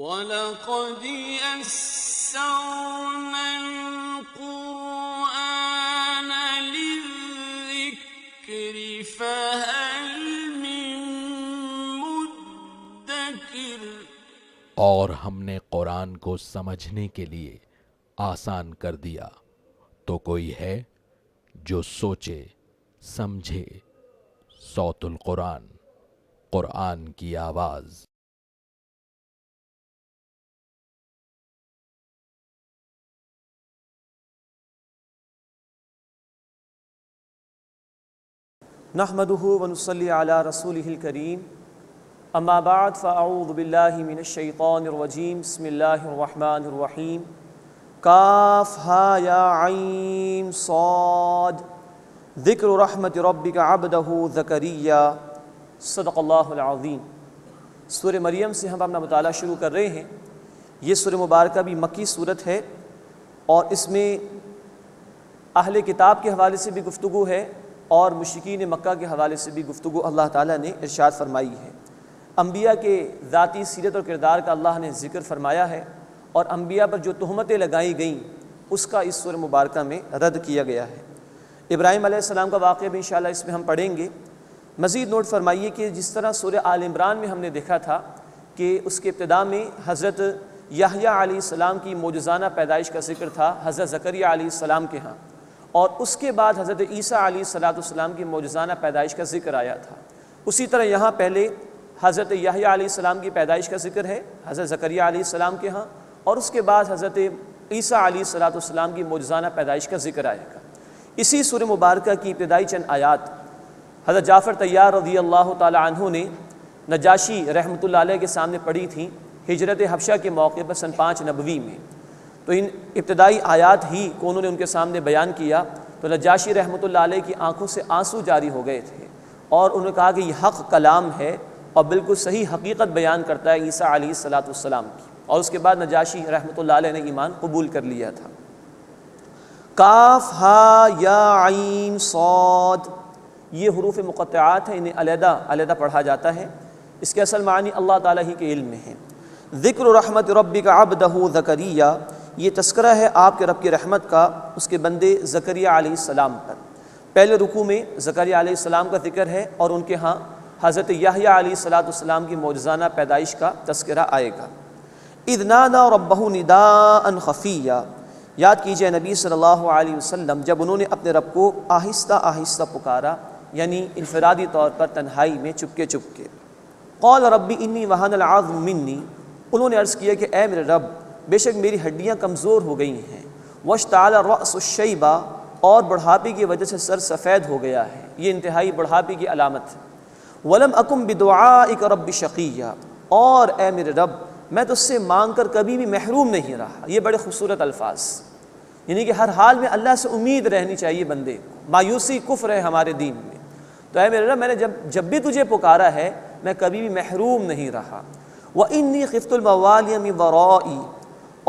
وَلَقَدْ يَسَّرْنَا الْقُرْآنَ لِلذِّكْرِ فَهَلْ مِن مُّدَّكِرٍ۔ اور ہم نے قرآن کو سمجھنے کے لیے آسان کر دیا، تو کوئی ہے جو سوچے سمجھے۔ صوت القرآن، قرآن کی آواز۔ نحمده ونصلي على رسوله الكريم اما بعد فاعوذ بالله من الشيطان الرجيم بسم الله الرحمن الرحيم کاف ها یا عین صاد ذکر رحمت ربک عبدہ زکریا صدق اللہ العظیم۔ سورہ مریم سے ہم اپنا مطالعہ شروع کر رہے ہیں۔ یہ سورہ مبارکہ بھی مکی سورت ہے اور اس میں اہل کتاب کے حوالے سے بھی گفتگو ہے اور مشرکین مکہ کے حوالے سے بھی گفتگو اللہ تعالیٰ نے ارشاد فرمائی ہے۔ انبیاء کے ذاتی سیرت اور کردار کا اللہ نے ذکر فرمایا ہے اور انبیاء پر جو تہمتیں لگائی گئیں اس کا اس سورہ مبارکہ میں رد کیا گیا ہے۔ ابراہیم علیہ السلام کا واقعہ بھی انشاءاللہ اس میں ہم پڑھیں گے۔ مزید نوٹ فرمائیے کہ جس طرح سورہ آل عمران میں ہم نے دیکھا تھا کہ اس کے ابتدا میں حضرت یحییٰ علیہ السلام کی معجزانہ پیدائش کا ذکر تھا حضرت زکریا علیہ السلام کے ہاں، اور اس کے بعد حضرت عیسیٰ علیہ السلام کی معجزانہ پیدائش کا ذکر آیا تھا۔ اسی طرح یہاں پہلے حضرت یحییٰ علیہ السلام کی پیدائش کا ذکر ہے حضرت زکریا علیہ السلام کے ہاں، اور اس کے بعد حضرت عیسیٰ علیہ السلام کی معجزانہ پیدائش کا ذکر آئے گا۔ اسی سورہ مبارکہ کی ابتدائی چند آیات حضرت جعفر طیار رضی اللہ تعالی عنہ نے نجاشی رحمۃ اللہ علیہ کے سامنے پڑھی تھیں ہجرت حبشہ کے موقع پر سن 5 نبوی میں۔ تو ان ابتدائی آیات ہی کو انہوں نے ان کے سامنے بیان کیا تو نجاشی رحمۃ اللہ علیہ کی آنکھوں سے آنسو جاری ہو گئے تھے، اور انہوں نے کہا کہ یہ حق کلام ہے اور بالکل صحیح حقیقت بیان کرتا ہے عیسیٰ علیہ السلام کی، اور اس کے بعد نجاشی رحمۃ اللہ علیہ نے ایمان قبول کر لیا تھا۔ کاف ہا یا عین صاد، یہ حروف مقطعات ہیں، انہیں علیحدہ علیحدہ پڑھا جاتا ہے۔ اس کے اصل معنی اللہ تعالیٰ ہی کے علم میں ہیں۔ ذکر رحمت ربک عبدہ زکریا، یہ تذکرہ ہے آپ کے رب کی رحمت کا اس کے بندے زکریا علیہ السلام پر۔ پہلے رکوع میں زکریا علیہ السلام کا ذکر ہے اور ان کے ہاں حضرت یحییٰ علیہ السلام کی معجزانہ پیدائش کا تذکرہ آئے گا۔ اذ نادى ربہ نداء خفیا، یاد کیجئے نبی صلی اللہ علیہ وسلم جب انہوں نے اپنے رب کو آہستہ آہستہ پکارا، یعنی انفرادی طور پر تنہائی میں چپکے چپکے۔ قال ربی انی وہن العظم منی، انہوں نے عرض کیا کہ اے میرے رب بے شک میری ہڈیاں کمزور ہو گئی ہیں، واشتعل الرأس الشیبہ، اور بڑھاپے کی وجہ سے سر سفید ہو گیا ہے، یہ انتہائی بڑھاپے کی علامت ہے۔ ولم اکم بدعائک رب شقیہ، اور اے میرے رب میں تو اس سے مانگ کر کبھی بھی محروم نہیں رہا۔ یہ بڑے خوبصورت الفاظ، یعنی کہ ہر حال میں اللہ سے امید رہنی چاہیے بندے کو، مایوسی کفر ہے ہمارے دین میں۔ تو اے میرے رب میں نے جب بھی تجھے پکارا ہے میں کبھی بھی محروم نہیں رہا۔ وانی خفت الموالی من ورائي،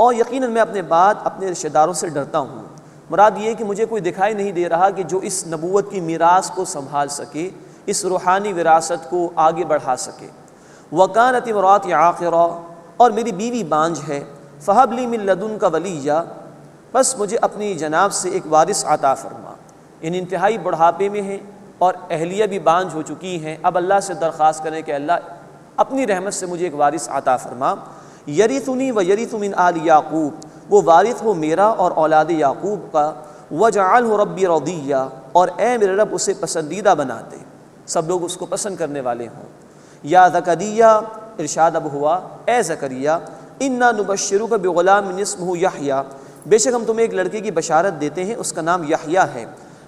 اور یقیناً میں اپنے بعد اپنے رشتہ داروں سے ڈرتا ہوں۔ مراد یہ کہ مجھے کوئی دکھائی نہیں دے رہا کہ جو اس نبوت کی میراث کو سنبھال سکے، اس روحانی وراثت کو آگے بڑھا سکے۔ وکانت امراتی عاقرہ، اور میری بیوی بانجھ ہے۔ فہب لی من لدنک ولیہ، بس مجھے اپنی جناب سے ایک وارث عطا فرما۔ ان انتہائی بڑھاپے میں ہیں اور اہلیہ بھی بانجھ ہو چکی ہیں، اب اللہ سے درخواست کریں کہ اللہ اپنی رحمت سے مجھے ایک وارث عطا فرما۔ یرثنی و یرث من آل یعقوب، وہ وارث ہو میرا اور اولاد یعقوب کا۔ وجعلہ ربی رضیہ، اور اے میرے رب اسے پسندیدہ بنا دے، سب لوگ اس کو پسند کرنے والے ہوں۔ یا زکریا، ارشاد اب ہوا اے زکریا، انا نبشرک بغلام اسمہ یحییٰ، بے شک ہم تمہیں ایک لڑکے کی بشارت دیتے ہیں، اس کا نام یحییٰ ہے۔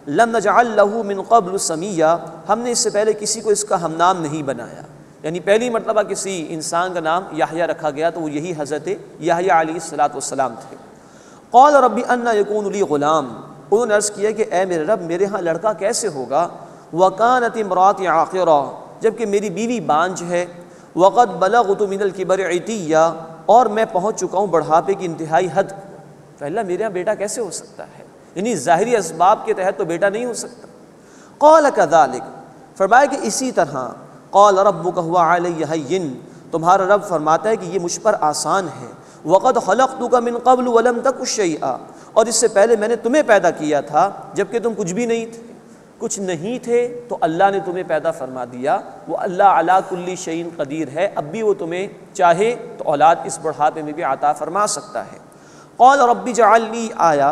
لم نجعل لہ من قبل سمیہ، ہم نے اس سے پہلے کسی کو اس کا ہم نام نہیں بنایا، یعنی پہلی مرتبہ کسی انسان کا نام یحییٰ رکھا گیا تو وہ یہی حضرت یحییٰ علیہ السلام تھے۔ قال رب انا یکون لی غلام، انہوں نے عرض کیا کہ اے میرے رب میرے ہاں لڑکا کیسے ہوگا۔ وکانت امراتی عاقرہ، جبکہ میری بیوی بانجھ ہے۔ وقد بلغت من الکبر عتیہ، اور میں پہنچ چکا ہوں بڑھاپے کی انتہائی حد کو۔ تو اللہ میرے ہاں بیٹا کیسے ہو سکتا ہے، یعنی ظاہری اسباب کے تحت تو بیٹا نہیں ہو سکتا۔ قال کذالک، فرمایا کہ اسی طرح۔ قال ربک هو علی ہین، تمہارا رب فرماتا ہے کہ یہ مجھ پر آسان ہے۔ وَقَدْ خَلَقْتُكَ مِنْ قَبْلُ وَلَمْ تَكُ شَيْئًا، اور اس سے پہلے میں نے تمہیں پیدا کیا تھا جبکہ تم کچھ بھی نہیں تھے۔ کچھ نہیں تھے تو اللہ نے تمہیں پیدا فرما دیا۔ وہ اللہ علی کل شیء قدیر ہے، اب بھی وہ تمہیں چاہے تو اولاد اس بڑھاپے میں بھی عطا فرما سکتا ہے۔ قال رب اجعل لی آیہ،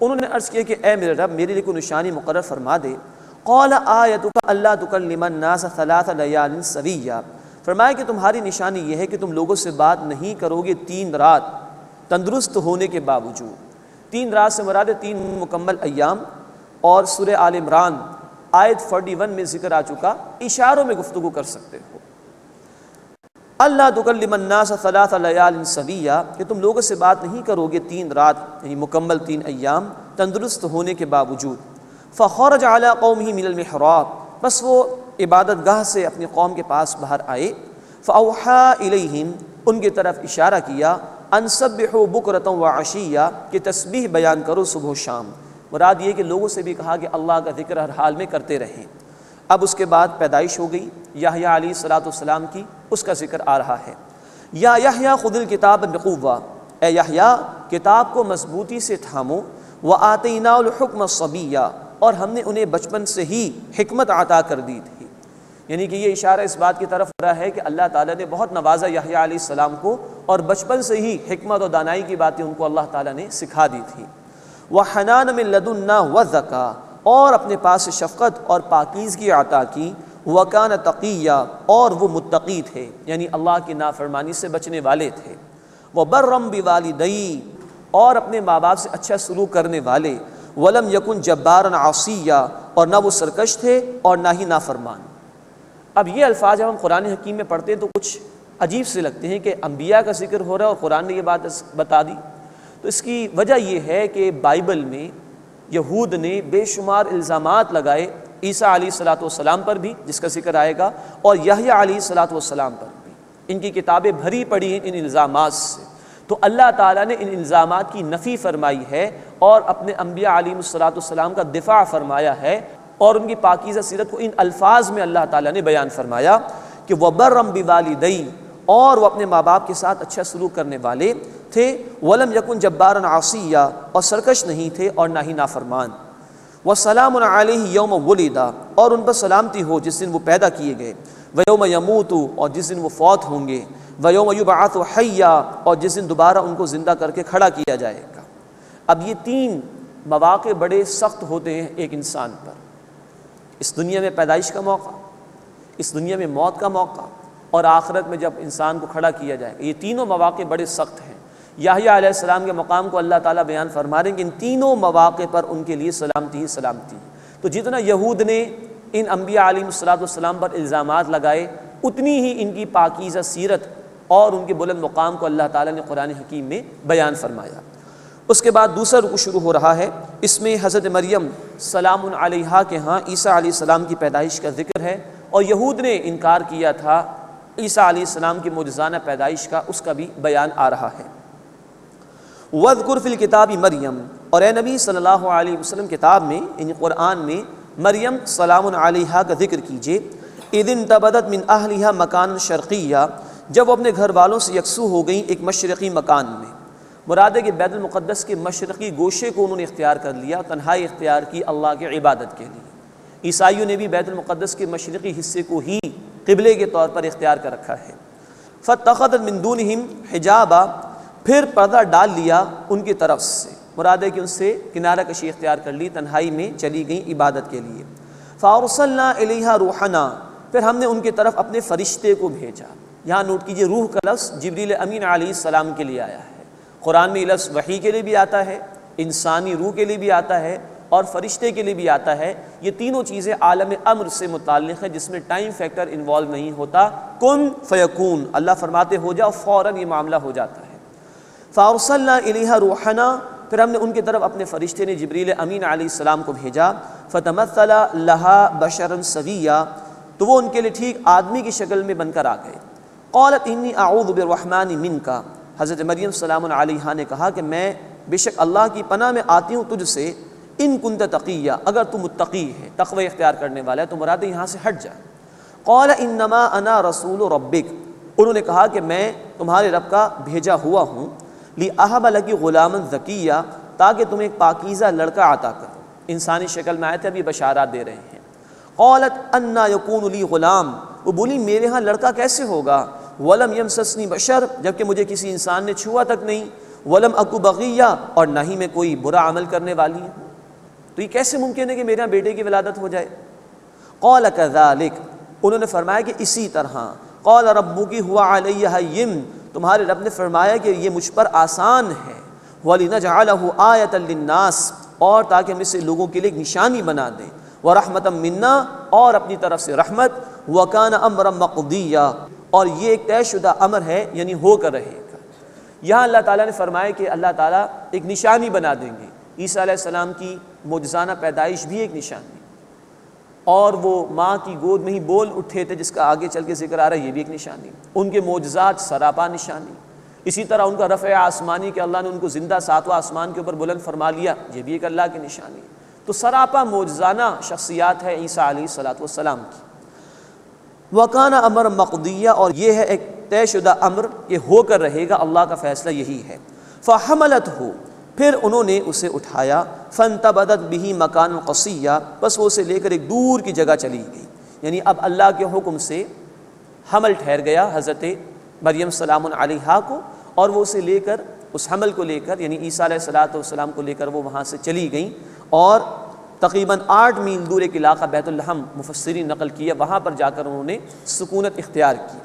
انہوں نے عرض کیا کہ اے میرے رب میرے لیے کوئی نشانی مقرر فرما دے۔ قال آیتک الا تکلم الناس ثلاث لیال سویا، فرمایا کہ تمہاری نشانی یہ ہے کہ تم لوگوں سے بات نہیں کرو گے 3 رات تندرست ہونے کے باوجود۔ 3 رات سے مراد 3 مکمل ایام، اور سورہ آل عمران آیت 41 میں ذکر آ چکا، اشاروں میں گفتگو کر سکتے ہو۔ اللہ تکلم الناس ثلاث لیال سویا، کہ تم لوگوں سے بات نہیں کرو گے 3 رات یعنی مکمل 3 ایام تندرست ہونے کے باوجود۔ فخرج علی قومہ من المحراب، بس وہ عبادت گاہ سے اپنی قوم کے پاس باہر آئے۔ فاوحی الیہم، ان کی طرف اشارہ کیا، ان سبحوا بکرۃ وعشیہ، کہ تسبیح بیان کرو صبح و شام۔ مراد یہ کہ لوگوں سے بھی کہا کہ اللہ کا ذکر ہر حال میں کرتے رہیں۔ اب اس کے بعد پیدائش ہو گئی یحییٰ علیہ السلام کی، اس کا ذکر آ رہا ہے۔ یا یحییٰ خذ الکتاب بقوہ، اے یحییٰ کتاب کو مضبوطی سے تھامو۔ وآتیناہ الحکم صبیہ، اور ہم نے انہیں بچپن سے ہی حکمت عطا کر دی تھی۔ یعنی کہ یہ اشارہ اس بات کی طرف ہو رہا ہے کہ اللہ تعالیٰ نے بہت نوازا یحییٰ علیہ السلام کو، اور بچپن سے ہی حکمت و دانائی کی باتیں ان کو اللہ تعالیٰ نے سکھا دی تھی۔ وحنان من لدنا وزکا، اور اپنے پاس سے شفقت اور پاکیزگی عطا کی۔ وکان تقیہ، اور وہ متقی تھے یعنی اللہ کی نافرمانی سے بچنے والے تھے۔ وبرم بوالدی، اور اپنے ماں باپ سے اچھا سلوک کرنے والے۔ ولم یکن جبارا عصیہ، اور نہ وہ سرکش تھے اور نہ ہی نافرمان۔ اب یہ الفاظ جب ہم قرآن حکیم میں پڑھتے ہیں تو کچھ عجیب سے لگتے ہیں کہ انبیاء کا ذکر ہو رہا ہے اور قرآن نے یہ بات بتا دی۔ تو اس کی وجہ یہ ہے کہ بائبل میں یہود نے بے شمار الزامات لگائے عیسیٰ علیہ السلام پر بھی، جس کا ذکر آئے گا، اور یحییٰ علیہ السلام پر بھی۔ ان کی کتابیں بھری پڑی ہیں ان الزامات سے۔ تو اللہ تعالیٰ نے ان الزامات کی نفی فرمائی ہے اور اپنے انبیاء علیہ السلام کا دفاع فرمایا ہے، اور ان کی پاکیزہ سیرت کو ان الفاظ میں اللہ تعالیٰ نے بیان فرمایا کہ وبرم بوالدی، اور وہ اپنے ماں باپ کے ساتھ اچھا سلوک کرنے والے تھے۔ ولم یکن جبارا عصیہ، اور سرکش نہیں تھے اور نہ ہی نافرمان۔ وسلام علیہ یوم ولد، اور ان پر سلامتی ہو جس دن وہ پیدا کیے گئے۔ ویوم یموت، اور جس دن وہ فوت ہوں گے۔ ویوم یبعث حیا، اور جس دن دوبارہ ان کو زندہ کر کے کھڑا کیا جائے گا۔ اب یہ 3 مواقع بڑے سخت ہوتے ہیں ایک انسان پر، اس دنیا میں پیدائش کا موقع، اس دنیا میں موت کا موقع، اور آخرت میں جب انسان کو کھڑا کیا جائے گا۔ یہ تینوں مواقع بڑے سخت ہیں۔ یحییٰ علیہ السلام کے مقام کو اللہ تعالیٰ بیان فرما رہے ہیں کہ ان تینوں مواقع پر ان کے لیے سلامتی ہی سلامتی ہے۔ تو جتنا یہود نے ان انبیاء علیہ السلام پر الزامات لگائے، اتنی ہی ان کی پاکیزہ سیرت اور ان کے بلند مقام کو اللہ تعالیٰ نے قرآن حکیم میں بیان فرمایا۔ اس کے بعد دوسرا رکوع شروع ہو رہا ہے، اس میں حضرت مریم سلام علیہا کے ہاں عیسیٰ علیہ السلام کی پیدائش کا ذکر ہے، اور یہود نے انکار کیا تھا عیسیٰ علیہ السلام کی معجزانہ پیدائش کا، اس کا بھی بیان آ رہا ہے۔ وَاذْكُرْ فِي الْكِتَابِ مریم، اور اے نبی صلی اللہ علیہ وسلم کتاب میں یعنی قرآن میں مریم سلام علیہا کا ذکر کیجئے۔ اِذِ انتبذت من اہلہا مکان شرقیہ، جب وہ اپنے گھر والوں سے یکسو ہو گئیں ایک مشرقی مکان میں۔ مراد ہے کہ بیت المقدس کے مشرقی گوشے کو انہوں نے اختیار کر لیا، تنہائی اختیار کی اللہ کی عبادت کے لیے۔ عیسائیوں نے بھی بیت المقدس کے مشرقی حصے کو ہی قبلے کے طور پر اختیار کر رکھا ہے۔ فَاتَّخَذَتْ مِن دُونِهِمْ حِجَابًا، پھر پردہ ڈال لیا ان کی طرف سے، مراد ہے کہ ان سے کنارہ کشی اختیار کر لی، تنہائی میں چلی گئیں عبادت کے لیے۔ فَأَرْسَلْنَا إِلَيْهَا رُوحَنَا، پھر ہم نے ان کی طرف اپنے فرشتے کو بھیجا۔ یہاں نوٹ کیجئے روح کا لفظ جبریل امین علیہ السلام کے لیے آیا ہے۔ قرآن میں یہ لفظ وحی کے لیے بھی آتا ہے، انسانی روح کے لیے بھی آتا ہے، اور فرشتے کے لیے بھی آتا ہے۔ یہ تینوں چیزیں عالم امر سے متعلق ہیں جس میں ٹائم فیکٹر انوالو نہیں ہوتا، کن فیکون، اللہ فرماتے ہو جاؤ، فوراً یہ معاملہ ہو جاتا ہے۔ فَأَرْسَلْنَا إِلَيْهَا رُوحَنَا، پھر ہم نے ان کی طرف اپنے فرشتے نے جبریل امین علیہ السلام کو بھیجا۔ فَتَمَثَّلَ لَهَا بَشَرًا سَوِيًّا، تو وہ ان کے لیے ٹھیک آدمی کی شکل میں بن کر آ گئے۔ قالت انی اعوذ بالرحمن منک، حضرت مریم سلام علیہا نے کہا کہ میں بے شک اللہ کی پناہ میں آتی ہوں تجھ سے، ان کنت تقیہ، اگر تو متقی ہے، تقوی اختیار کرنے والا ہے، تو مراد یہاں سے ہٹ جا۔ قال انما انا رسول ربک، انہوں نے کہا کہ میں تمہارے رب کا بھیجا ہوا ہوں لِأَهَبَ لَكِ غُلَامًا زَكِيًّا، تاکہ تمہیں ایک پاکیزہ لڑکا عطا کروں۔ انسانی شکل میں آئے تھے، ابھی بشارات دے رہے ہیں۔ قالت انا یکون لی غلام، وہ بولی میرے ہاں لڑکا کیسے ہوگا، ولم یمسسنی بشر، جبکہ مجھے کسی انسان نے چھوا تک نہیں، ولم اکو بغیہ، اور نہ ہی میں کوئی برا عمل کرنے والی ہوں، تو یہ کیسے ممکن ہے کہ میرے ہاں بیٹے کی ولادت ہو جائے۔ قال کذالک، انہوں نے فرمایا کہ اسی طرح، قال ربک هو علی ہین، تمہارے رب نے فرمایا کہ یہ مجھ پر آسان ہے، وَلِنَجْعَلَهُ آیَةً لِلنَّاسِ، اور تاکہ ہم اسے لوگوں کے لیے ایک نشانی بنا دیں، وَرَحْمَةً مِنَّا، اور اپنی طرف سے رحمت، وَكَانَ أَمْرًا مَقْضِيًّا، اور یہ ایک طے شدہ امر ہے، یعنی ہو کر رہے گا۔ یہاں اللہ تعالیٰ نے فرمایا کہ اللہ تعالیٰ ایک نشانی بنا دیں گے۔ عیسیٰ علیہ السلام کی معجزانہ پیدائش بھی ایک نشانی، اور وہ ماں کی گود میں ہی بول اٹھے تھے، جس کا آگے چل کے ذکر آ رہا ہے، یہ بھی ایک نشانی۔ ان کے معجزات سراپا نشانی۔ اسی طرح ان کا رفع آسمانی کہ اللہ نے ان کو زندہ ساتواں آسمان کے اوپر بلند فرما لیا، یہ بھی ایک اللہ کی نشانی۔ تو سراپا معجزانہ شخصیات ہے عیسیٰ علیہ السلام کی۔ وَكَانَ أَمْرًا مَقْضِيًّا، اور یہ ہے ایک طے شدہ امر، یہ ہو کر رہے گا، اللہ کا فیصلہ یہی ہے۔ فَحَمَلَتْهُ، پھر انہوں نے اسے اٹھایا، فَانْتَبَذَتْ بِهِ مَكَانًا قَصِيًّا، بس وہ اسے لے کر ایک دور کی جگہ چلی گئی، یعنی اب اللہ کے حکم سے حمل ٹھہر گیا حضرت مریم سلام علیہا کو، اور وہ اسے لے کر، اس حمل کو لے کر، یعنی عیسیٰ علیہ السلام کو لے کر وہ وہاں سے چلی گئیں، اور تقریباً 8 میل دور ایک علاقہ بیت الحم مفسرین نقل کیا، وہاں پر جا کر انہوں نے سکونت اختیار کی۔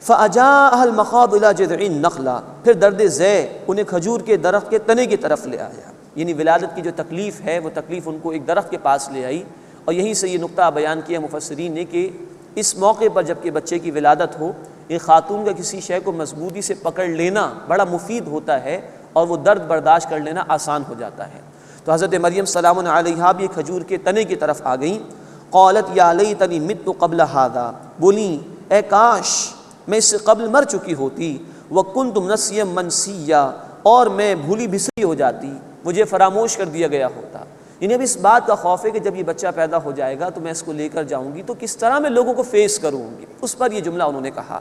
فَأَجَاءَهَا الْمَخَاضُ إِلَى جِذْعِ النَّخْلَةِ، پھر درد ذے انہیں کھجور کے درخت کے تنے کی طرف لے آیا، یعنی ولادت کی جو تکلیف ہے وہ تکلیف ان کو ایک درخت کے پاس لے آئی، اور یہیں سے یہ نقطہ بیان کیا مفسرین نے کہ اس موقع پر جب کہ بچے کی ولادت ہو، ایک خاتون کا کسی شے کو مضبوطی سے پکڑ لینا بڑا مفید ہوتا ہے، اور وہ درد برداشت کر لینا آسان ہو جاتا ہے۔ تو حضرت مریم سلام علیہا بھی کھجور کے تنے کی طرف آ گئیں۔ قالت یا لیتنی مت قبل ھذا، بولی اے کاش میں اس سے قبل مر چکی ہوتی، وکنت نسیا منسیا، اور میں بھولی بھسری ہو جاتی، مجھے فراموش کر دیا گیا ہوتا۔ یعنی اب اس بات کا خوف ہے کہ جب یہ بچہ پیدا ہو جائے گا تو میں اس کو لے کر جاؤں گی تو کس طرح میں لوگوں کو فیس کروں گی، اس پر یہ جملہ انہوں نے کہا۔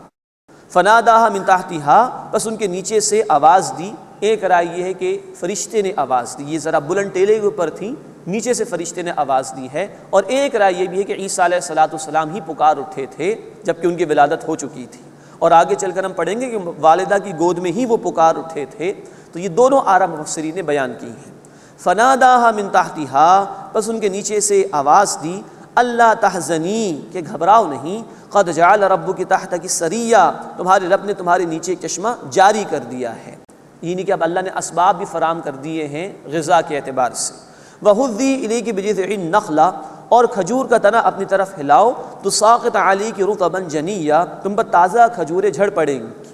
فناداها من تحتها، بس ان کے نیچے سے آواز دی۔ ایک رائے یہ ہے کہ فرشتے نے آواز دی، یہ ذرا بلند ٹیلے کے اوپر تھی، نیچے سے فرشتے نے آواز دی ہے، اور ایک رائے یہ بھی ہے کہ عیسیٰ علیہ السلام ہی پکار اٹھے تھے جبکہ ان کی ولادت ہو چکی تھی، اور آگے چل کر ہم پڑھیں گے کہ والدہ کی گود میں ہی وہ پکار اٹھے تھے۔ تو یہ دونوں آراء مفسرین نے بیان کی ہیں۔ فناداها من تحتها، بس ان کے نیچے سے آواز دی، اللہ تحزنی، کہ گھبراؤ نہیں، قد جعل ربک تحتک سریہ، تمہارے رب نے تمہارے نیچے ایک چشمہ جاری کر دیا ہے، یعنی کہ اب اللہ نے اسباب بھی فراہم کر دیے ہیں غذا کے اعتبار سے۔ وَهُذِّي إِلَيْكِ بِجِذْعِ النَّخْلَةِ، اور کھجور کا تنا اپنی طرف ہلاؤ، تُسَاقِطْ عَلَيْكِ رُطَبًا جَنِيًّا، تم پر تازہ کھجوریں جھڑ پڑیں گی۔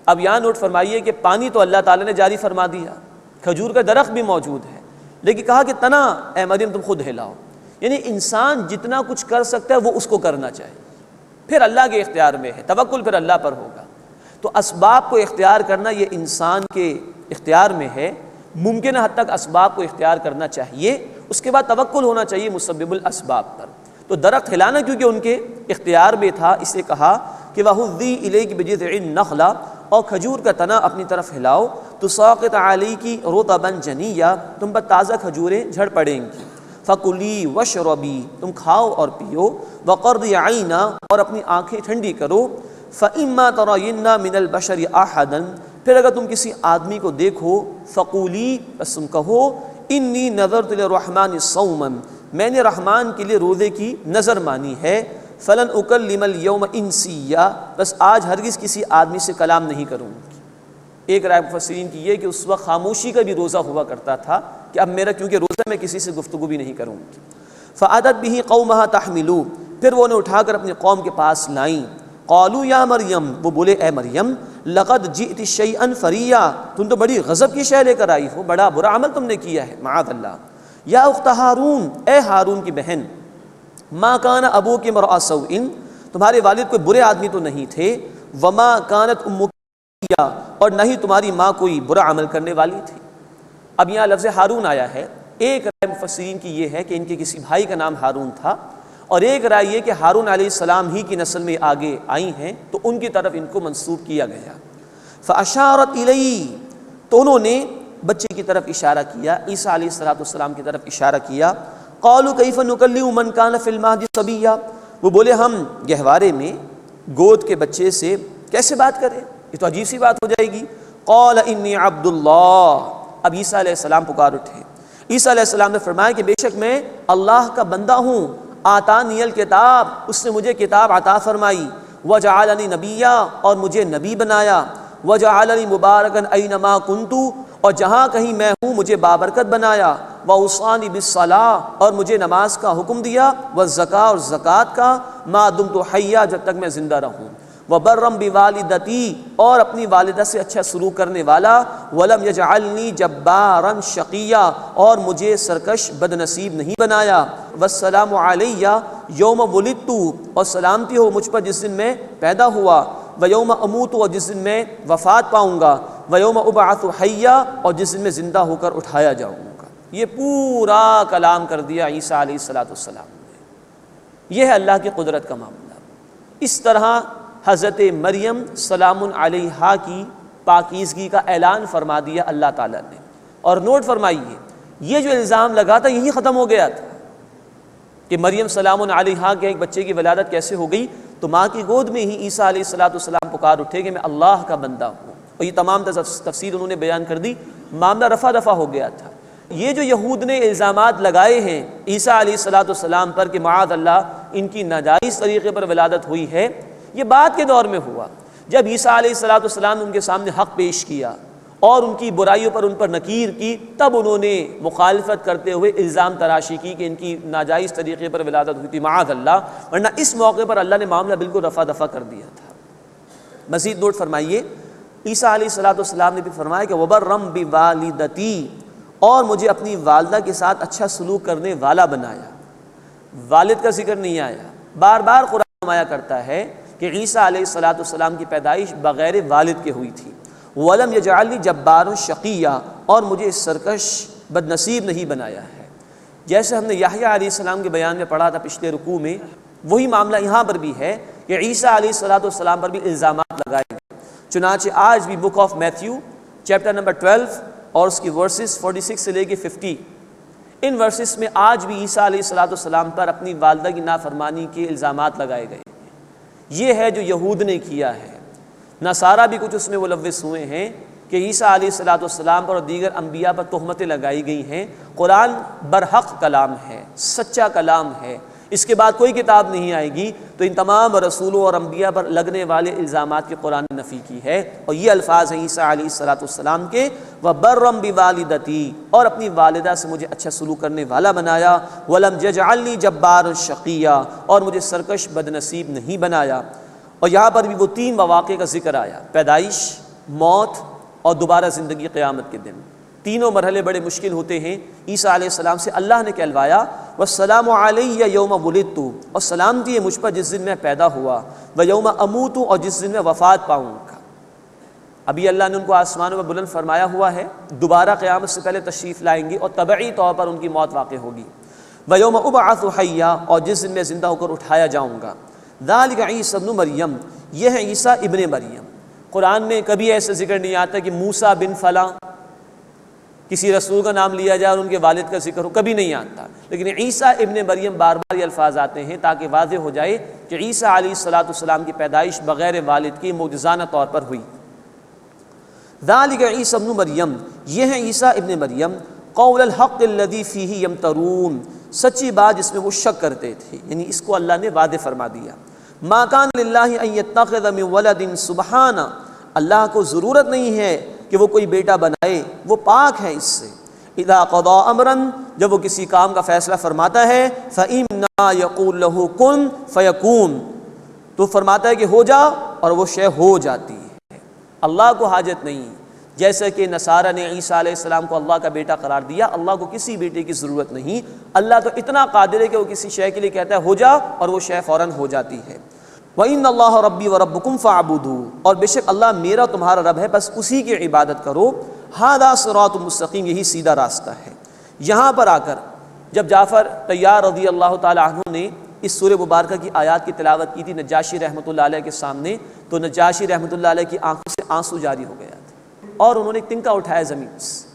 اب یہاں نوٹ فرمائیے کہ پانی تو اللہ تعالیٰ نے جاری فرما دیا، کھجور کا درخت بھی موجود ہے، لیکن کہا کہ تنا اے مریم تم خود ہلاؤ، یعنی انسان جتنا کچھ کر سکتا ہے وہ اس کو کرنا چاہیے، پھر اللہ کے اختیار میں ہے، توکل پھر اللہ پر ہوگا۔ تو اسباب کو اختیار کرنا یہ انسان کے اختیار میں ہے، ممکنہ حد تک اسباب کو اختیار کرنا چاہیے، اس کے بعد توکل ہونا چاہیے مسبب الاسباب پر۔ تو درخت ہلانا کیونکہ ان کے اختیار میں تھا، اسے کہا کہ وَهُذِّي إِلَيْكِ بِجِذْعِ النَّخْلَةِ، اور کھجور کا تنا اپنی طرف ہلاؤ، تُسَاقِطْ عَلَيْكِ رُطَبًا جَنِيًّا، تم پر تازہ کھجوریں جھڑ پڑیں گی۔ فَكُلِي وَاشْرَبِي، تم کھاؤ اور پیو، وَقَرِّ عَيْنًا، اور اپنی آنکھیں ٹھنڈی کرو، فَإِمَّا تَرَيِنَّ مِنَ الْبَشَرِ أَحَدًا، پھر اگر تم کسی آدمی کو دیکھو، فَقُولِي، بس تم کہو، إِنِّي نَذَرْتُ لِلرَّحْمَنِ صَوْمًا، میں نے رحمان کے لیے روزے کی نظر مانی ہے، فَلَنْ أُكَلِّمَ الْيَوْمَ إِنسِيًّا، بس آج ہرگز کسی آدمی سے کلام نہیں کروں گی۔ ایک رائے مفسرین کی یہ کہ اس وقت خاموشی کا بھی روزہ ہوا کرتا تھا کہ اب میرا کیونکہ روزہ میں کسی سے گفتگو بھی نہیں کروں گی۔ فَأَتَتْ بِهِ قَوْمَهَا تَحْمِلُهُ، پھر وہ انہیں اٹھا کر اپنے قوم کے پاس لائیں۔ قالوا یا مریم، وہ بولے اے مریم، لقد جئت شیئا فریا، تم تو بڑی غضب کی شے لے کر آئی ہو، بڑا برا عمل تم نے کیا ہے، معاذ اللہ۔ یا اخت ہارون، اے ہارون کی بہن، ما کان ابوک امرأ سوء، تمہارے والد کوئی برے آدمی تو نہیں تھے، وما کانت امک، اور نہ ہی تمہاری ماں کوئی برا عمل کرنے والی تھی۔ اب یہاں لفظ ہارون آیا ہے، ایک رائے مفسرین کی یہ ہے کہ ان کے کسی بھائی کا نام ہارون تھا، اور ایک رائے یہ کہ ہارون علیہ السلام ہی کی نسل میں آگے آئی ہیں تو ان کی طرف ان کو منسوب کیا گیا۔ فاشارت الیہ، تو انہوں نے بچے کی طرف اشارہ کیا، عیسیٰ علیہ السلام کی طرف اشارہ کیا۔ قالوا کیف نکلم من کان فی المہد صبیا، وہ بولے ہم گہوارے میں گود کے بچے سے کیسے بات کریں، یہ تو عجیب سی بات ہو جائے گی۔ قال انی عبد اللہ، اب عیسیٰ علیہ السلام پکار اٹھے۔ عیسیٰ علیہ السلام نے فرمایا کہ بے شک میں اللہ کا بندہ ہوں، آتانی الکتاب، اس نے مجھے کتاب عطا فرمائی، وجعلنی نبیا، اور مجھے نبی بنایا، وجعلنی مبارکا اینما کنت، اور جہاں کہیں میں ہوں مجھے بابرکت بنایا، واوصانی بالصلاۃ، اور مجھے نماز کا حکم دیا، والزکاۃ، اور زکوٰۃ کا، ما دمت حیا، جب تک میں زندہ رہوں، وبرم بوالدتی، اور اپنی والدہ سے اچھا سلوک کرنے والا، ولم یجعلنی جبارا شقیا، اور مجھے سرکش بد نصیب نہیں بنایا، والسلام علیہ یوم ولدت، اور سلامتی ہو مجھ پر جس دن میں پیدا ہوا، ویوم اموت، اور جس دن میں وفات پاؤں گا، ویوم ابعث حیا، اور جس دن میں زندہ ہو کر اٹھایا جاؤں گا۔ یہ پورا کلام کر دیا عیسیٰ علیہ السلام نے۔ یہ ہے اللہ کی قدرت کا معاملہ۔ اس طرح حضرت مریم سلام علیہا کی پاکیزگی کا اعلان فرما دیا اللہ تعالیٰ نے۔ اور نوٹ فرمائیے، یہ جو الزام لگا تھا یہی ختم ہو گیا تھا کہ مریم سلام علیہا کے ایک بچے کی ولادت کیسے ہو گئی، تو ماں کی گود میں ہی عیسیٰ علیہ السلام پکار اٹھے کہ میں اللہ کا بندہ ہوں، اور یہ تمام تفسیر انہوں نے بیان کر دی، معاملہ رفع دفع ہو گیا تھا۔ یہ جو یہود نے الزامات لگائے ہیں عیسیٰ علیہ السلام پر کہ معاذ اللہ ان کی ناجائز طریقے پر ولادت ہوئی ہے، یہ بعد کے دور میں ہوا، جب عیسیٰ علیہ السلام نے ان کے سامنے حق پیش کیا اور ان کی برائیوں پر ان پر نکیر کی، تب انہوں نے مخالفت کرتے ہوئے الزام تراشی کی کہ ان کی ناجائز طریقے پر ولادت ہوئی تھی، معاذ اللہ، ورنہ اس موقع پر اللہ نے معاملہ بالکل رفع دفع کر دیا تھا۔ مزید نوٹ فرمائیے، عیسیٰ علیہ السلام نے بھی فرمایا کہ وبرم بوالدتی، اور مجھے اپنی والدہ کے ساتھ اچھا سلوک کرنے والا بنایا۔ والد کا ذکر نہیں آیا، بار بار قرآن نمایا کرتا ہے کہ عیسیٰ علیہ السلام کی پیدائش بغیر والد کے ہوئی تھی۔ وَلَمْ يَجْعَلْنِي جَبَّارًا شَقِيًّا، اور مجھے سرکش بد نصیب نہیں بنایا ہے۔ جیسے ہم نے یحییٰ علیہ السلام کے بیان میں پڑھا تھا پچھلے رکوع میں، وہی معاملہ یہاں پر بھی ہے کہ عیسیٰ علیہ السلام پر بھی الزامات لگائے گئے۔ چنانچہ آج بھی book of Matthew chapter number 12 اور اس کی ورسز 46 سے لے کے 50، ان ورسز میں آج بھی عیسیٰ علیہ السلام پر اپنی والدہ کی نافرمانی کے الزامات لگائے گئے۔ یہ ہے جو یہود نے کیا ہے۔ نصارہ بھی کچھ اس میں ملوث ہوئے ہیں کہ عیسیٰ علیہ السلام پر اور دیگر انبیاء پر تہمتیں لگائی گئی ہیں۔ قرآن برحق کلام ہے، سچا کلام ہے، اس کے بعد کوئی کتاب نہیں آئے گی تو ان تمام رسولوں اور انبیاء پر لگنے والے الزامات کی قرآن نے نفی کی ہے۔ اور یہ الفاظ ہیں عیسیٰ علیہ السلام کے، وَبَرًّا بِوَالِدَتِي، اور اپنی والدہ سے مجھے اچھا سلوک کرنے والا بنایا، وَلَمْ يَجْعَلْنِي جَبَّارًا شَقِيًّا، اور مجھے سرکش بد نصیب نہیں بنایا۔ اور یہاں پر بھی وہ 3 مواقع کا ذکر آیا، پیدائش، موت اور دوبارہ زندگی قیامت کے دن۔ تینوں مرحلے بڑے مشکل ہوتے ہیں۔ عیسیٰ علیہ السلام سے اللہ نے کہلوایا والسلام علیہ یوم ولدت، اور سلامتی ہے مجھ پر جس دن میں پیدا ہوا، ویوم اموت، اور جس دن میں وفات پاؤں گا۔ ابھی اللہ نے ان کو آسمانوں میں بلند فرمایا ہوا ہے، دوبارہ قیامت سے پہلے تشریف لائیں گے اور طبعی طور پر ان کی موت واقع ہوگی۔ ویوم ابعث حیا، اور جس دن میں زندہ ہو کر اٹھایا جاؤں گا۔ ذالک عیسی ابن مریم، یہ ہے عیسیٰ ابن مریم۔ قرآن میں کبھی ایسا ذکر نہیں آتا کہ موسیٰ بن فلاں، کسی رسول کا نام لیا جائے اور ان کے والد کا ذکر ہو، کبھی نہیں آتا، لیکن عیسیٰ ابن مریم بار بار یہ الفاظ آتے ہیں تاکہ واضح ہو جائے کہ عیسیٰ علیہ السلام کی پیدائش بغیر والد کی معجزانہ طور پر ہوئی۔ ذالک عیسی ابن مریم، یہ ہے عیسیٰ ابن مریم، قول الحق الذی فیہ یمترون، سچی بات جس میں وہ شک کرتے تھے، یعنی اس کو اللہ نے واضح فرما دیا۔ ما کان للہ ان یتخذ من ولد سبحانہ، اللہ کو ضرورت نہیں ہے کہ وہ کوئی بیٹا بنائے، وہ پاک ہے اس سے۔ اذا قضا امرا، جب وہ کسی کام کا فیصلہ فرماتا ہے، فإنما یقول له کن فیکون، تو فرماتا ہے کہ ہو جا اور وہ شے ہو جاتی ہے۔ اللہ کو حاجت نہیں، جیسا کہ نصارہ نے عیسیٰ علیہ السلام کو اللہ کا بیٹا قرار دیا، اللہ کو کسی بیٹے کی ضرورت نہیں۔ اللہ تو اتنا قادر ہے کہ وہ کسی شے کے لیے کہتا ہے ہو جا اور وہ شے فوراً ہو جاتی ہے۔ وَإِنَّ اللَّهَ رَبِّي وَرَبُّكُمْ فَاعْبُدُوهُ، اور بے شک اللہ میرا تمہارا رب ہے، بس اسی کی عبادت کرو۔ هَذَا صِرَاطٌ مستقیم، یہی سیدھا راستہ ہے۔ یہاں پر آ کر جب جعفر طیار رضی اللہ تعالی عنہ نے اس سورہ مبارکہ کی آیات کی تلاوت کی تھی نجاشی رحمۃ اللہ علیہ کے سامنے، تو نجاشی رحمۃ اللہ علیہ کی آنکھوں سے آنسو جاری ہو گیا تھا، اور انہوں نے ایک تنکا اٹھایا زمین سے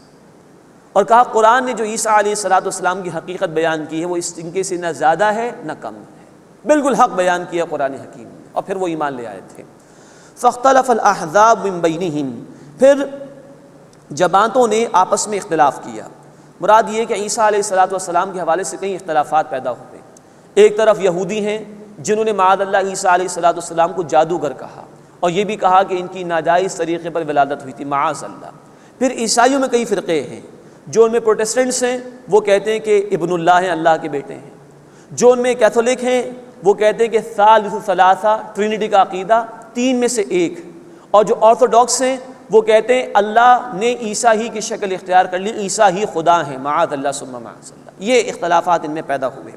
اور کہا قرآن نے جو عیسیٰ علیہ السلام کی حقیقت بیان کی ہے وہ اس تنکے سے نہ زیادہ ہے نہ کم ہے، بالکل حق بیان کیا قرآن حکیم نے، اور پھر وہ ایمان لے آئے تھے۔ فاختلف الاحزاب من بینہم، پھر جماعتوں نے آپس میں اختلاف کیا۔ مراد یہ کہ عیسیٰ علیہ السلام کے حوالے سے کئی اختلافات پیدا ہوئے۔ ایک طرف یہودی ہیں جنہوں نے معاذ اللہ عیسیٰ علیہ السلام کو جادوگر کہا، اور یہ بھی کہا کہ ان کی ناجائز طریقے پر ولادت ہوئی تھی معاذ اللہ۔ پھر عیسائیوں میں کئی فرقے ہیں، جو ان میں پروٹسٹنٹس ہیں وہ کہتے ہیں کہ ابن اللہ ہیں، اللہ کے بیٹے ہیں۔ جو ان میں کیتھولک ہیں وہ کہتے ہیں کہ ثالث ثلاثہ، ٹرینٹی کا عقیدہ، تین میں سے ایک۔ اور جو آرتھوڈاکس ہیں وہ کہتے ہیں اللہ نے عیسیٰ ہی کی شکل اختیار کر لی، عیسیٰ ہی خدا ہیں، معاذ اللہ ثم معاذ اللہ۔ یہ اختلافات ان میں پیدا ہوئے۔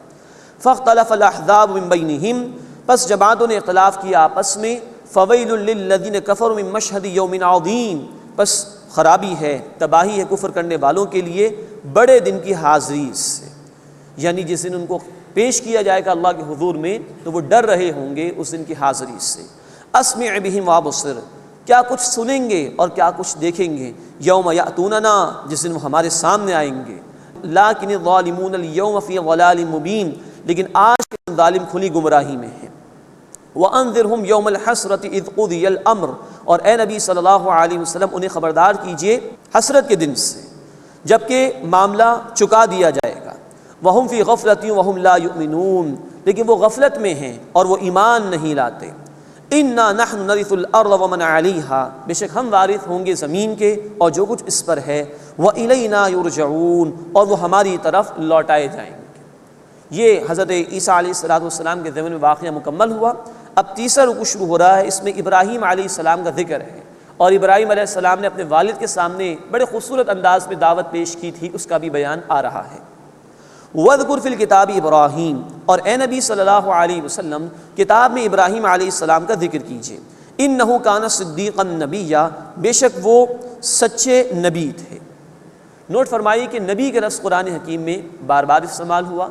فاختلف الاحزاب من بینہم، پس جماعتوں نے اختلاف کیا آپس میں۔ فویل للذین کفروا من مشہد یوم عظیم، پس خرابی ہے، تباہی ہے کفر کرنے والوں کے لیے بڑے دن کی حاضری سے، یعنی جس دن ان کو پیش کیا جائے گا اللہ کے حضور میں تو وہ ڈر رہے ہوں گے اس دن کی حاضری سے۔ اسمع بہم وابصر، کیا کچھ سنیں گے اور کیا کچھ دیکھیں گے، یوم یأتوننا، جس دن وہ ہمارے سامنے آئیں گے۔ لیکن الظالمون اليوم فی ضلال مبین، لیکن آج کے ظالم کھلی گمراہی میں ہیں۔ وَأَنذِرْهُمْ يَوْمَ الْحَسْرَةِ إِذْ قُضِيَ الْأَمْرُ، اور اے نبی صلی اللہ علیہ وسلم انہیں خبردار کیجئے حسرت کے دن سے جبکہ معاملہ چکا دیا جائے گا۔ وَهُمْ فِي غَفْلَةٍ وَهُمْ لَا يُؤْمِنُونَ، لیکن وہ غفلت میں ہیں اور وہ ایمان نہیں لاتے۔ إِنَّا نَحْنُ نَرِثُ الْأَرْضَ وَمَنْ عَلَيْهَا، بے شک ہم وارث ہوں گے زمین کے اور جو کچھ اس پر ہے۔ وَإِلَيْنَا يُرْجَعُونَ، اور وہ ہماری طرف لوٹائے جائیں گے۔ یہ حضرت عیسیٰ علیہ السلام کے ضمن میں واقعہ مکمل ہوا۔ اب تیسرا رکوع شروع ہو رہا ہے، اس میں ابراہیم علیہ السلام کا ذکر ہے، اور ابراہیم علیہ السلام نے اپنے والد کے سامنے بڑے خوبصورت انداز میں دعوت پیش کی تھی، اس کا بھی بیان آ رہا ہے۔ وَاذْكُرْ فِي الْكِتَابِ ابراہیم، اور اے نبی صلی اللہ علیہ وسلم کتاب میں ابراہیم علیہ السلام کا ذکر کیجئے۔ إِنَّهُ كَانَ صِدِّيقًا نَبِيًّا، بے شک وہ سچے نبی تھے۔ نوٹ فرمائیے کہ نبی کا لفظ قرآن حکیم میں بار بار استعمال ہوا،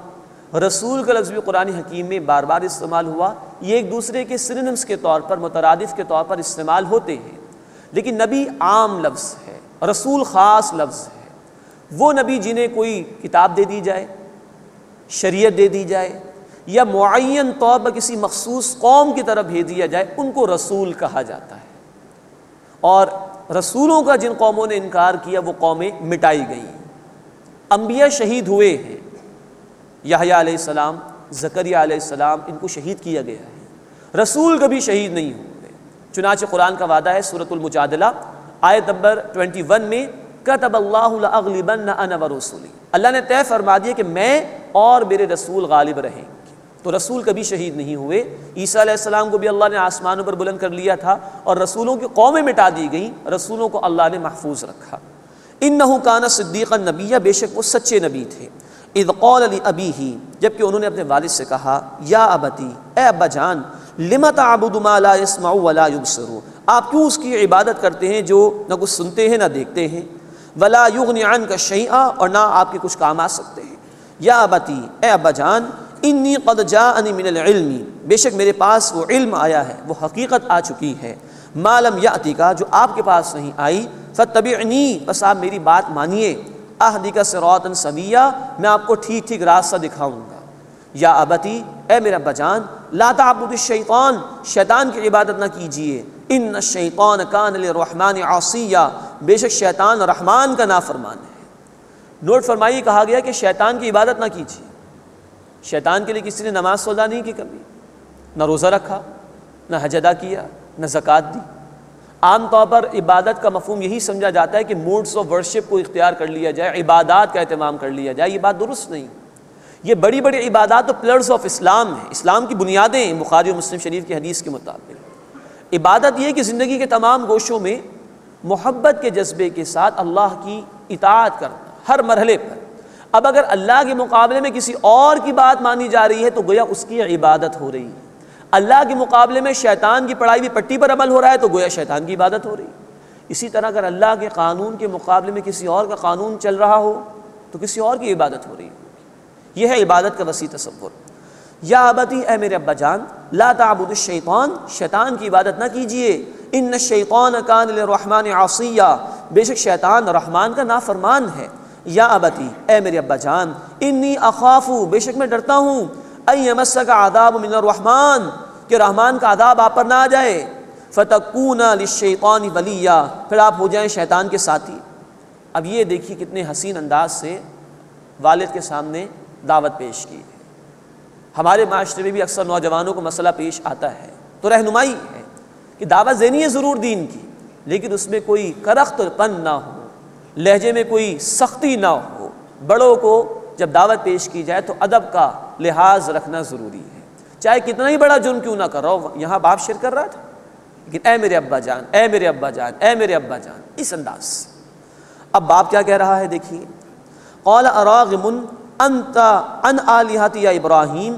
رسول کا لفظ بھی قرآن حکیم میں بار بار استعمال ہوا۔ یہ ایک دوسرے کے سنونمز کے طور پر، مترادف کے طور پر استعمال ہوتے ہیں، لیکن نبی عام لفظ ہے، رسول خاص لفظ ہے۔ وہ نبی جنہیں کوئی کتاب دے دی جائے، شریعت دے دی جائے، یا معین طور پر کسی مخصوص قوم کی طرف بھیج دیا جائے، ان کو رسول کہا جاتا ہے۔ اور رسولوں کا جن قوموں نے انکار کیا وہ قومیں مٹائی گئیں۔ انبیاء شہید ہوئے ہیں، یحییٰ علیہ السلام، زکریا علیہ السلام، ان کو شہید کیا گیا ہے، رسول کبھی شہید نہیں ہوئے۔ چنانچہ قرآن کا وعدہ ہے سورۃ المجادلہ آیت نمبر 21 میں، کتب اللہ لأغلبن انا ورسولی، اللہ نے طے فرما دیا کہ میں اور میرے رسول غالب رہیں گے۔ تو رسول کبھی شہید نہیں ہوئے۔ عیسیٰ علیہ السلام کو بھی اللہ نے آسمانوں پر بلند کر لیا تھا، اور رسولوں کی قومیں مٹا دی گئیں، رسولوں کو اللہ نے محفوظ رکھا۔ انہ کان صدیقا نبیا، بے شک وہ سچے نبی تھے۔ اذ قال لابیہ، جبکہ انہوں نے اپنے والد سے کہا، یا ابتی، اے ابا جان، لم تعبد ما لا يسمع ولا يبصر، آپ کیوں اس کی عبادت کرتے ہیں جو نہ کچھ سنتے ہیں نہ دیکھتے ہیں، ولا یغنی عنک شیئا، اور نہ آپ کے کچھ کام آ سکتے ہیں۔ یا ابتی، اے ابا جان، انی قد جاءنی من العلم، بے شک میرے پاس وہ علم آیا ہے، وہ حقیقت آ چکی ہے، ما لم یأتک، جو آپ کے پاس نہیں آئی، فاتبعنی، بس آپ میری بات مانیے، اہدک صراطا سویا، میں آپ کو ٹھیک ٹھیک راستہ دکھاؤں گا۔ یا ابتی، اے میرا ابا جان، لا تعبد الشیطان، شیطان کی عبادت نہ کیجیے، ان الشیطان کان للرحمن عصیا، بے شک شیطان رحمان کا نافرمان ہے۔ نوٹ فرمائیے، کہا گیا کہ شیطان کی عبادت نہ کیجیے۔ شیطان کے لیے کسی نے نماز سودا نہیں کی کبھی، نہ روزہ رکھا، نہ حج ادا کیا، نہ زکوٰۃ دی۔ عام طور پر عبادت کا مفہوم یہی سمجھا جاتا ہے کہ موڈس آف ورشپ کو اختیار کر لیا جائے، عبادات کا اہتمام کر لیا جائے۔ یہ بات درست نہیں۔ یہ بڑی بڑی عبادات تو پلرز آف اسلام ہیں، اسلام کی بنیادیں ہیں، بخاری و مسلم شریف کی حدیث کے مطابق۔ عبادت یہ ہے کہ زندگی کے تمام گوشوں میں محبت کے جذبے کے ساتھ اللہ کی اطاعت کرنا ہر مرحلے پر۔ اب اگر اللہ کے مقابلے میں کسی اور کی بات مانی جا رہی ہے تو گویا اس کی عبادت ہو رہی ہے۔ اللہ کے مقابلے میں شیطان کی پڑھائی ہوئی پٹی پر عمل ہو رہا ہے تو گویا شیطان کی عبادت ہو رہی ہے۔ اسی طرح اگر اللہ کے قانون کے مقابلے میں کسی اور کا قانون چل رہا ہو تو کسی اور کی عبادت ہو رہی ہے۔ یہ ہے عبادت کا وسیع تصور۔ یا ابتی اے میرے ابا جان، لا تعبد الشیطان شیطان کی عبادت نہ کیجیے، ان الشیطان کان للرحمن عصیا بے شک شیطان رحمان کا نافرمان ہے۔ یا ابتی اے میرے ابا جان، انی اخاف بے شک میں ڈرتا ہوں، ان یمسک عذاب من الرحمن کہ رحمان کا عذاب آپ پر نہ آ جائے، فتکون للشیطان ولیا پھر آپ ہو جائیں شیطان کے ساتھی۔ اب یہ دیکھیے کتنے حسین انداز سے والد کے سامنے دعوت پیش کی ہے۔ ہمارے معاشرے میں بھی اکثر نوجوانوں کو مسئلہ پیش آتا ہے تو رہنمائی ہے کہ دعوت دینی ہے ضرور دین کی، لیکن اس میں کوئی کرخت پن نہ ہو، لہجے میں کوئی سختی نہ ہو، بڑوں کو جب دعوت پیش کی جائے تو ادب کا لحاظ رکھنا ضروری ہے، چاہے کتنا ہی بڑا جرم کیوں نہ کر رہا ہو۔ یہاں باپ شرک کر رہا تھا، لیکن اے میرے ابا جان، اے میرے ابا جان، اے میرے ابا جان، اس انداز سے۔ اب باپ کیا کہہ رہا ہے دیکھیے، قال اراغم انت عن آلہتی یا ابراہیم،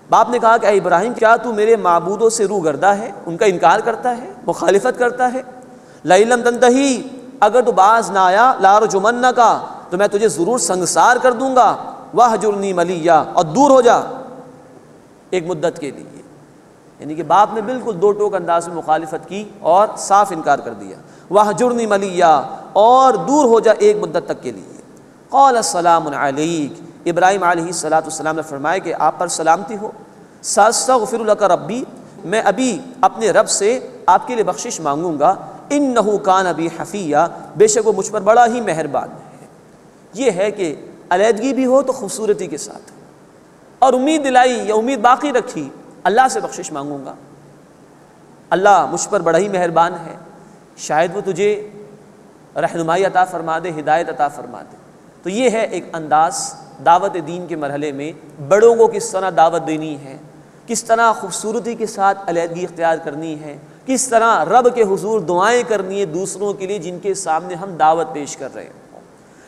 باپ نے کہا کہ اے ابراہیم کیا تو میرے معبودوں سے روگردہ ہے، ان کا انکار کرتا ہے، مخالفت کرتا ہے؟ لئن لم تنتہی اگر تو باز نہ آیا، لارجمنک تو میں تجھے ضرور سنگسار کر دوں گا، واہجرنی ملیا اور دور ہو جا ایک مدت کے لیے۔ یعنی کہ باپ نے بالکل دو ٹوک انداز میں مخالفت کی اور صاف انکار کر دیا، واہجرنی ملیا اور دور ہو جا ایک مدت تک کے لیے۔ قال السلام علیک، ابراہیم علیہ السلام نے فرمایا کہ آپ پر سلامتی ہو، ساستغفر لک ربی میں ابھی اپنے رب سے آپ کے لیے بخشش مانگوں گا، انہ کان بی حفیہ بے شک وہ مجھ پر بڑا ہی مہربان ہے۔ یہ ہے کہ علیحدگی بھی ہو تو خوبصورتی کے ساتھ، اور امید دلائی یا امید باقی رکھی اللہ سے بخشش مانگوں گا، اللہ مجھ پر بڑا ہی مہربان ہے، شاید وہ تجھے رہنمائی عطا فرما دے، ہدایت عطا فرما دے۔ تو یہ ہے ایک انداز دعوت دین کے مرحلے میں بڑوں کو کس طرح دعوت دینی ہے، کس طرح خوبصورتی کے ساتھ علیحدگی اختیار کرنی ہے، کس طرح رب کے حضور دعائیں کرنی ہے دوسروں کے لیے جن کے سامنے ہم دعوت پیش کر رہے ہیں۔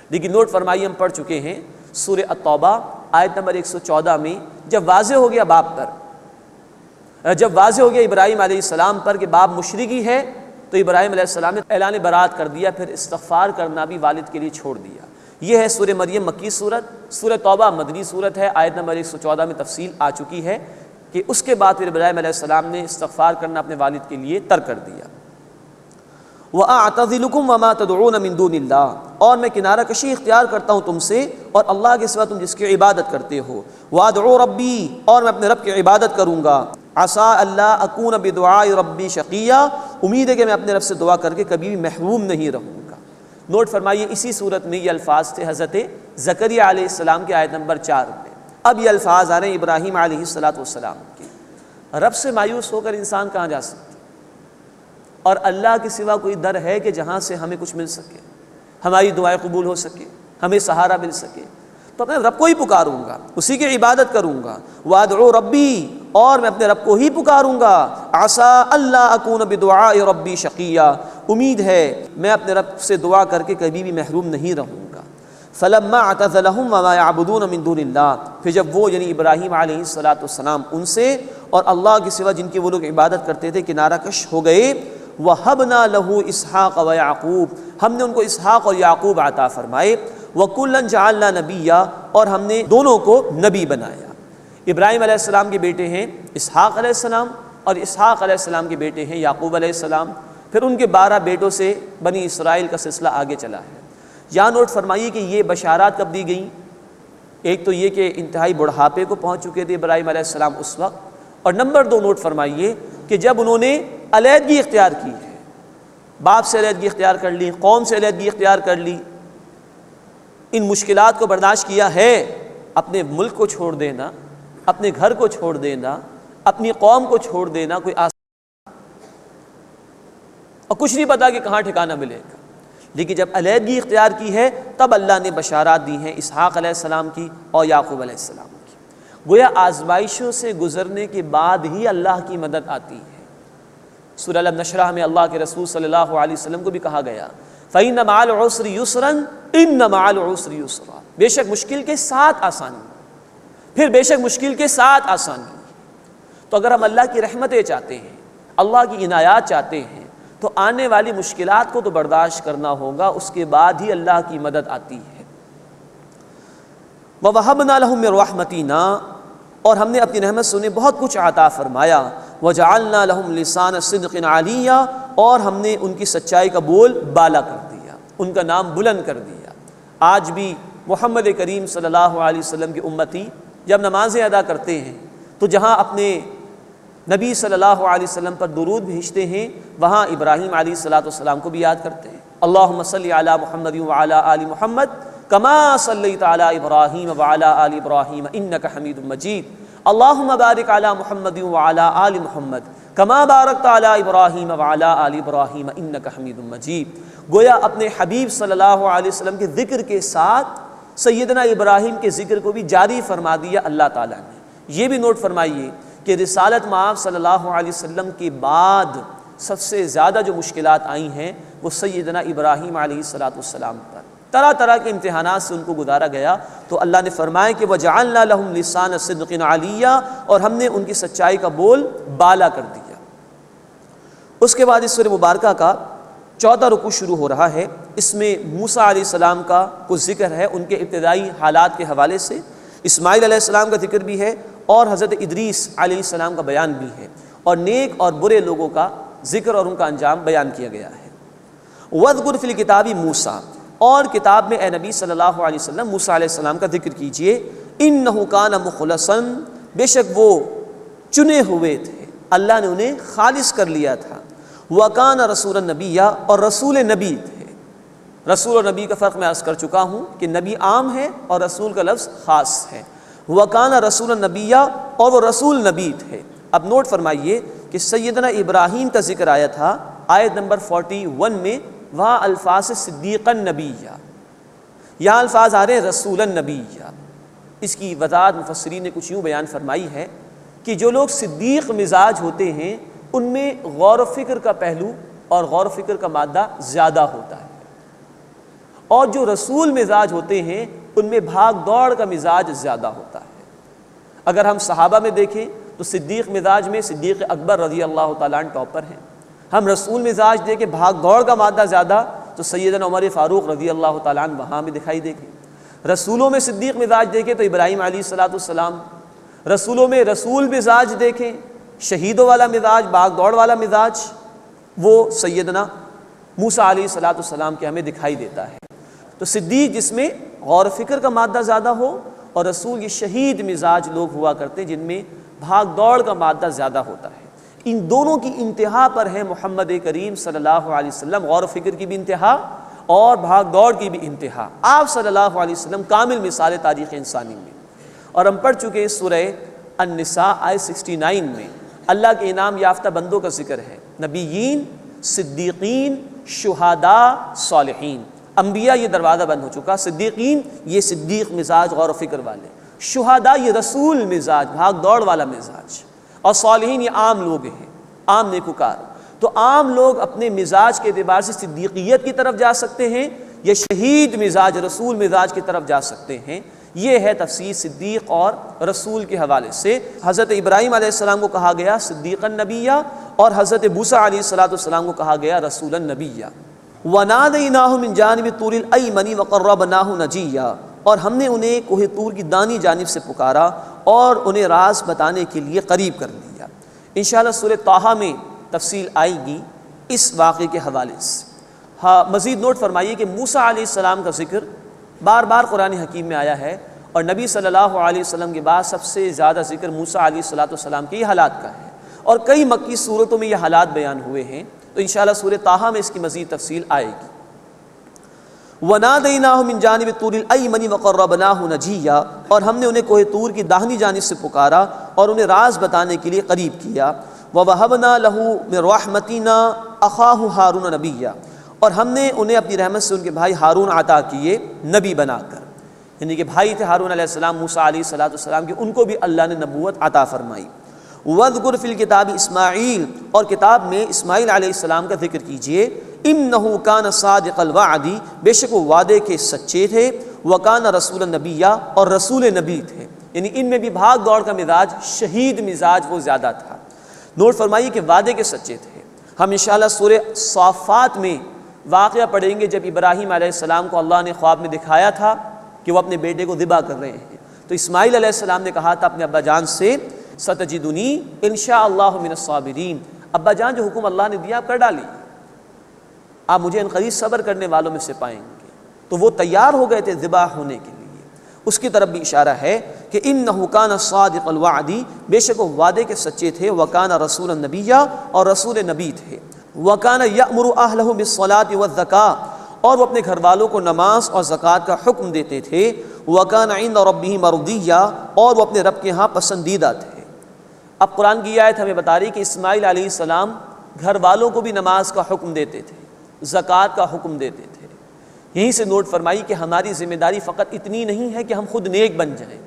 لیکن نوٹ فرمائیے، ہم پڑھ چکے ہیں سورہ التوبہ آیت نمبر 114 میں جب واضح ہو گیا باپ پر، جب واضح ہو گیا ابراہیم علیہ السلام پر کہ باپ مشرکی ہے، تو ابراہیم علیہ السلام نے اعلان برات کر دیا، پھر استغفار کرنا بھی والد کے لیے چھوڑ دیا۔ یہ ہے سورہ مریم مکی صورت، سورہ توبہ مدنی صورت ہے، آیت نمبر 114 میں تفصیل آ چکی ہے کہ اس کے بعد پھر ابراہیم علیہ السلام نے استغفار کرنا اپنے والد کے لیے ترک کر دیا۔ وَأَعْتَزِلُكُمْ وَمَا تَدْعُونَ مِن دُونِ اللَّهِ اور میں کنارہ کشی اختیار کرتا ہوں تم سے اور اللہ کے سوا تم جس کی عبادت کرتے ہو۔ وَأَدْعُو رَبِّي اور میں اپنے رب کی عبادت کروں گا۔ عَسَىٰ أَلَّا أَكُونَ بِدُعَاءِ رَبِّي شَقِيًّا امید ہے کہ میں اپنے رب سے دعا کر کے کبھی بھی محروم نہیں رہوں گا۔ نوٹ فرمائیے اسی صورت میں یہ الفاظ تھے حضرت زکریا علیہ السلام کے آیت نمبر 4 میں۔ اب یہ الفاظ آ رہے ہیں ابراہیم علیہ السلام کے۔ رب سے مایوس ہو کر انسان کہاں جا سکتا، اور اللہ کے سوا کوئی در ہے کہ جہاں سے ہمیں کچھ مل سکے، ہماری دعائیں قبول ہو سکے، ہمیں سہارا مل سکے؟ تو اپنے رب کو ہی پکاروں گا، اسی کی عبادت کروں گا۔ وَأَدْعُو رَبِّي اور میں اپنے رب کو ہی پکاروں گا۔ عَسَىٰ أَلَّا أَكُونَ بِدُعَاءِ رَبِّي شَقِيًّا امید ہے میں اپنے رب سے دعا کر کے کبھی بھی محروم نہیں رہوں گا۔ فَلَمَّا اعْتَزَلَهُمْ وَمَا يَعْبُدُونَ مِن دُونِ اللَّهِ پھر جب وہ یعنی ابراہیم علیہ السلام ان سے اور اللہ کے سوا جن کی وہ لوگ عبادت کرتے تھے کنارہ کش ہو گئے، وَهَبْنَا لَهُ إِسْحَاقَ وَيَعْقُوبَ ہم نے ان کو اسحاق اور یعقوب عطا فرمائے۔ وَكُلًّا جَعَلْنَا نَبِيًّا اور ہم نے دونوں کو نبی بنایا۔ ابراہیم علیہ السلام کے بیٹے ہیں اسحاق علیہ السلام، اور اسحاق علیہ السلام کے بیٹے ہیں یعقوب علیہ السلام، پھر ان کے 12 بیٹوں سے بنی اسرائیل کا سلسلہ آگے چلا ہے۔ یہاں نوٹ فرمائیے کہ یہ بشارات کب دی گئیں؟ ایک تو یہ کہ انتہائی بڑھاپے کو پہنچ چکے تھے ابراہیم علیہ السلام اس وقت، اور نمبر 2 نوٹ فرمائیے کہ جب انہوں نے علیحدگی اختیار کی ہے، باپ سے علیحدگی اختیار کر لی، قوم سے علیحدگی اختیار کر لی، ان مشکلات کو برداشت کیا ہے۔ اپنے ملک کو چھوڑ دینا، اپنے گھر کو چھوڑ دینا، اپنی قوم کو چھوڑ دینا کوئی آسان، اور کچھ نہیں پتا کہ کہاں ٹھکانہ ملے گا۔ لیکن جب علیحدگی اختیار کی ہے تب اللہ نے بشارات دی ہیں اسحاق علیہ السلام کی اور یعقوب علیہ السلام کی۔ گویا آزمائشوں سے گزرنے کے بعد ہی اللہ کی مدد آتی ہے۔ سورہ الم نشرح میں اللہ کے رسول صلی اللہ علیہ وسلم کو بھی کہا گیا فَإِنَّ مَعَ الْعُسْرِ يُسْرًا إِنَّ مَعَ الْعُسْرِ يُسْرًا بے شک مشکل کے ساتھ آسانی، پھر بے شک مشکل کے ساتھ آسانی۔ تو اگر ہم اللہ کی رحمتیں چاہتے ہیں، اللہ کی عنایات چاہتے ہیں، تو آنے والی مشکلات کو تو برداشت کرنا ہوگا، اس کے بعد ہی اللہ کی مدد آتی ہے۔ وَوَهَبْنَا لَهُم مِّن رَحْمَتِنَا اور ہم نے اپنی رحمت سے انہیں بہت کچھ عطا فرمایا۔ وَجَعَلْنَا لَهُمْ لِسَانَ صِدْقٍ عَلِيًّا، اور ہم نے ان کی سچائی کا بول بالا کر دیا، ان کا نام بلند کر دیا۔ آج بھی محمد کریم صلی اللہ علیہ وسلم کی امتی جب نمازیں ادا کرتے ہیں تو جہاں اپنے نبی صلی اللہ علیہ وسلم پر درود بھیجتے ہیں، وہاں ابراہیم علیہ السلام کو بھی یاد کرتے ہیں۔ اللہم صلی علی محمد وعلی آل محمد کما صلیت علی ابراہیم وعلی آل ابراہیم انک حمید مجید۔ اللہم بارک علی محمد وعلی آل محمد کما بارکت علی ابراہیم وعلی آل ابراہیم انک حمید مجید۔ گویا اپنے حبیب صلی اللہ علیہ وسلم کے ذکر کے ساتھ سیدنا ابراہیم کے ذکر کو بھی جاری فرما دیا اللہ تعالیٰ نے۔ یہ بھی نوٹ فرمائیے کہ رسالت مآب صلی اللہ علیہ وسلم کے بعد سب سے زیادہ جو مشکلات آئی ہیں وہ سیدنا ابراہیم علیہ السلام پر، طرح طرح کے امتحانات سے ان کو گزارا گیا، تو اللہ نے فرمایا کہ وَجَعَلْنَا لَهُمْ لِسَانَ صِدْقٍ عَلِيًّا، اور ہم نے ان کی سچائی کا بول بالا کر دیا۔ اس کے بعد اس سورہ مبارکہ کا 14 رکوع شروع ہو رہا ہے۔ اس میں موسیٰ علیہ السلام کا کچھ ذکر ہے، ان کے ابتدائی حالات کے حوالے سے، اسماعیل علیہ السلام کا ذکر بھی ہے، اور حضرت ادریس علیہ السلام کا بیان بھی ہے، اور نیک اور برے لوگوں کا ذکر اور ان کا انجام بیان کیا گیا ہے۔ وَاذْكُرْ فِي الْكِتَابِ موسیٰ، اور کتاب میں اے نبی صلی اللہ علیہ وسلم موسیٰ علیہ السلام کا ذکر کیجئے۔ اِنَّهُ كَانَ مُخْلَصًا، بے شک وہ چنے ہوئے تھے، اللہ نے انہیں خالص کر لیا تھا۔ وَكَانَ رَسُولًا نَبِيًّا، اور رسول نبی تھے۔ رسول اور نبی کا فرق میں عرض کر چکا ہوں کہ نبی عام ہے اور رسول کا لفظ خاص ہے۔ وَكَانَ رَسُولًا نَبِيًّا، اور وہ رسول نبی تھے۔ اب نوٹ فرمائیے کہ سیدنا ابراہیم کا ذکر آیا تھا آیت نمبر 41 میں، وہاں الفاظ صدیقا نبیّا، یہاں الفاظ آ رہے ہیں رسولا نبیّا۔ اس کی وضاحت مفسرین نے کچھ یوں بیان فرمائی ہے کہ جو لوگ صدیق مزاج ہوتے ہیں ان میں غور و فکر کا پہلو اور غور و فکر کا مادہ زیادہ ہوتا ہے، اور جو رسول مزاج ہوتے ہیں ان میں بھاگ دوڑ کا مزاج زیادہ ہوتا ہے۔ اگر ہم صحابہ میں دیکھیں تو صدیق مزاج میں صدیق اکبر رضی اللہ تعالیٰ عنہ ٹاپر ہیں۔ ہم رسول مزاج دیکھیں بھاگ دوڑ کا مادہ زیادہ تو سیدنا عمر فاروق رضی اللہ تعالیٰ عنہ وہاں بھی دکھائی دے گے۔ رسولوں میں صدیق مزاج دیکھیں تو ابراہیم علیہ السلام، رسولوں میں رسول مزاج دیکھیں شہیدوں والا مزاج، بھاگ دوڑ والا مزاج، وہ سیدنا موسیٰ علیہ السلام کے ہمیں دکھائی دیتا ہے۔ تو صدیق جس میں غور و فکر کا مادہ زیادہ ہو، اور رسول یہ شہید مزاج لوگ ہوا کرتے ہیں جن میں بھاگ دوڑ کا مادہ زیادہ ہوتا ہے۔ ان دونوں کی انتہا پر ہے محمد کریم صلی اللہ علیہ وسلم، غور و فکر کی بھی انتہا اور بھاگ دوڑ کی بھی انتہا۔ آپ صلی اللہ علیہ وسلم کامل مثال تاریخ انسانی میں، اور ہم پڑھ چکے ہیں سورہ النساء آیت 69 میں اللہ کے انعام یافتہ بندوں کا ذکر ہے، نبیین، صدیقین، شہداء، صالحین۔ انبیاء یہ دروازہ بند ہو چکا، صدیقین یہ صدیق مزاج غور و فکر والے، شہداء یہ رسول مزاج بھاگ دوڑ والا مزاج، اور صالحین یہ عام لوگ ہیں، عام نیکوکار۔ تو عام لوگ اپنے مزاج کے اعتبار سے صدیقیت کی طرف جا سکتے ہیں یا شہید مزاج رسول مزاج کی طرف جا سکتے ہیں۔ یہ ہے تفسیر صدیق اور رسول کے حوالے سے۔ حضرت ابراہیم علیہ السلام کو کہا گیا صدیقا نبیّا، اور حضرت موسیٰ علیہ السلام کو کہا گیا رسولا نبیّا۔ وَنَادَيْنَاهُ مِنْ جَانِبِ الطُّورِ الْأَيْمَنِ وَقَرَّبْنَاهُ نَجِيًّا، اور ہم نے انہیں کوہ طور کی دانی جانب سے پکارا اور انہیں راز بتانے کے لیے قریب کر لیا۔ انشاءاللہ سورہ طٰہٰ میں تفصیل آئے گی اس واقعے کے حوالے سے۔ ہاں مزید نوٹ فرمائیے کہ موسیٰ علیہ السلام کا ذکر بار بار قرآن حکیم میں آیا ہے، اور نبی صلی اللہ علیہ وسلم کے بعد سب سے زیادہ ذکر موسیٰ علیہ السلام کے حالات کا ہے، اور کئی مکی صورتوں میں یہ حالات بیان ہوئے ہیں، تو انشاءاللہ سورہ طٰہٰ میں اس کی مزید تفصیل آئے گی۔ وَنَادَيْنَاهُ مِنْ جَانِبِ الطُّورِ الْأَيْمَنِ وَقَرَّبْنَاهُ نَجِيًّا، اور ہم نے انہیں کوہ طور کی داہنی جانب سے پکارا اور انہیں راز بتانے کے لیے قریب کیا۔ وَوَهَبْنَا لَهُ مِنْ رَحْمَتِنَا أَخَاهُ هَارُونَ نَبِيًّا، اور ہم نے انہیں اپنی رحمت سے ان کے بھائی ہارون عطا کیے نبی بنا کر، یعنی کہ بھائی تھے ہارون علیہ السلام موسیٰ علیہ السلام کے، ان کو بھی اللہ نے نبوت عطا فرمائی۔ وَاذْكُرْ فِي الْكِتَابِ اسماعیل، اور کتاب میں اسماعیل علیہ السلام کا ذکر کیجئے۔ اِنَّهُ كَانَ صَادِقَ الْوَعْدِ، بے شک وہ وعدے کے سچے تھے۔ وَكَانَ رَسُولًا نَبِيًّا، اور رسول نبی تھے، یعنی ان میں بھی بھاگ دوڑ کا مزاج، شہید مزاج وہ زیادہ تھا۔ نوٹ فرمائیے کہ وعدے کے سچے تھے۔ ہم انشاءاللہ سورہ صافات میں واقعہ پڑھیں گے جب ابراہیم علیہ السلام کو اللہ نے خواب میں دکھایا تھا کہ وہ اپنے بیٹے کو ذبح کر رہے ہیں، تو اسماعیل علیہ السلام نے کہا تھا اپنے ابا جان سے ستجدنی انشاءاللہ من الصابرین، ابا جان جو حکم اللہ نے دیا آپ کر ڈالیے، آپ مجھے عنقریب صبر کرنے والوں میں سے پائیں گے۔ تو وہ تیار ہو گئے تھے ذبح ہونے کے لیے۔ اس کی طرف بھی اشارہ ہے کہ انہ کان صادق الوعد، بے شک وہ وعدے کے سچے تھے، وکان رسول النبی، اور رسول نبی تھے، وکان یأمر اہلہ بالصلاۃ والزکاۃ، اور وہ اپنے گھر والوں کو نماز اور زکوٰۃ کا حکم دیتے تھے، وکان عند ربہ مرضیہ، اور وہ اپنے رب کے ہاں پسندیدہ تھے۔ اب قرآن کی آیت ہمیں بتا رہی کہ اسماعیل علیہ السلام گھر والوں کو بھی نماز کا حکم دیتے تھے، زکوٰۃ کا حکم دیتے تھے۔ یہیں سے نوٹ فرمائی کہ ہماری ذمہ داری فقط اتنی نہیں ہے کہ ہم خود نیک بن جائیں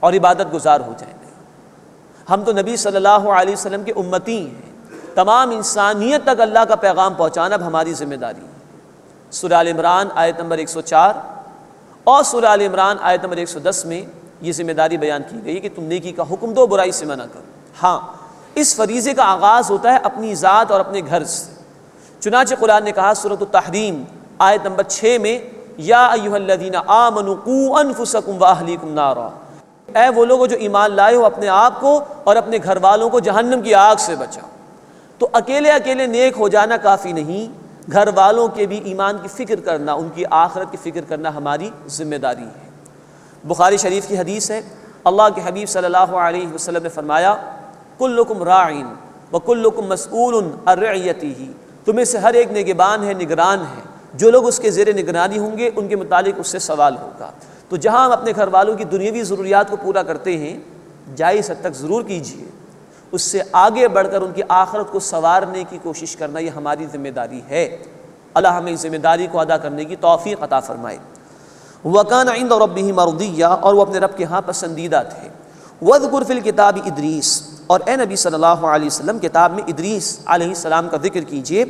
اور عبادت گزار ہو جائیں، ہم تو نبی صلی اللہ علیہ وسلم کے امتی ہیں، تمام انسانیت تک اللہ کا پیغام پہنچانا اب ہماری ذمہ داری ہے۔ سورہ آل عمران آیت نمبر 104 اور سورہ آل عمران آیت نمبر 110 میں یہ ذمہ داری بیان کی گئی کہ تم نیکی کا حکم دو، برائی سے منع کرو۔ ہاں، اس فریضے کا آغاز ہوتا ہے اپنی ذات اور اپنے گھر سے۔ چنانچہ قرآن نے کہا سورۃ التحریم آیت نمبر 6 میں، یا ایھا الذین آمنوا قوا انفسکم واہلیکم نارا، اے وہ لوگوں جو ایمان لائے ہو اپنے آپ کو اور اپنے گھر والوں کو جہنم کی آگ سے بچاؤ۔ تو اکیلے نیک ہو جانا کافی نہیں، گھر والوں کے بھی ایمان کی فکر کرنا، ان کی آخرت کی فکر کرنا ہماری ذمہ داری ہے۔ بخاری شریف کی حدیث ہے، اللہ کے حبیب صلی اللہ علیہ وسلم نے فرمایا، کلکم راع وکلکم مسئول عن رعیتہ، تمہیں سے ہر ایک نگہبان ہے، نگران ہے، جو لوگ اس کے زیر نگرانی ہوں گے ان کے متعلق اس سے سوال ہوگا۔ تو جہاں ہم اپنے گھر والوں کی دنیاوی ضروریات کو پورا کرتے ہیں، جائز حد تک ضرور کیجیے، اس سے آگے بڑھ کر ان کی آخرت کو سنوارنے کی کوشش کرنا یہ ہماری ذمہ داری ہے۔ اللہ ہمیں اس ذمہ داری کو ادا کرنے کی توفیق عطا فرمائے۔ وَكَانَ عِندَ رَبِّهِ مَرْضِيًّا، اور وہ اپنے رب کے ہاں پسندیدہ تھے۔ وَاذْكُرْ فِي الْكِتَابِ ادریس، اور اے نبی صلی اللہ علیہ وسلم کتاب میں ادریس علیہ السلام کا ذکر کیجئے۔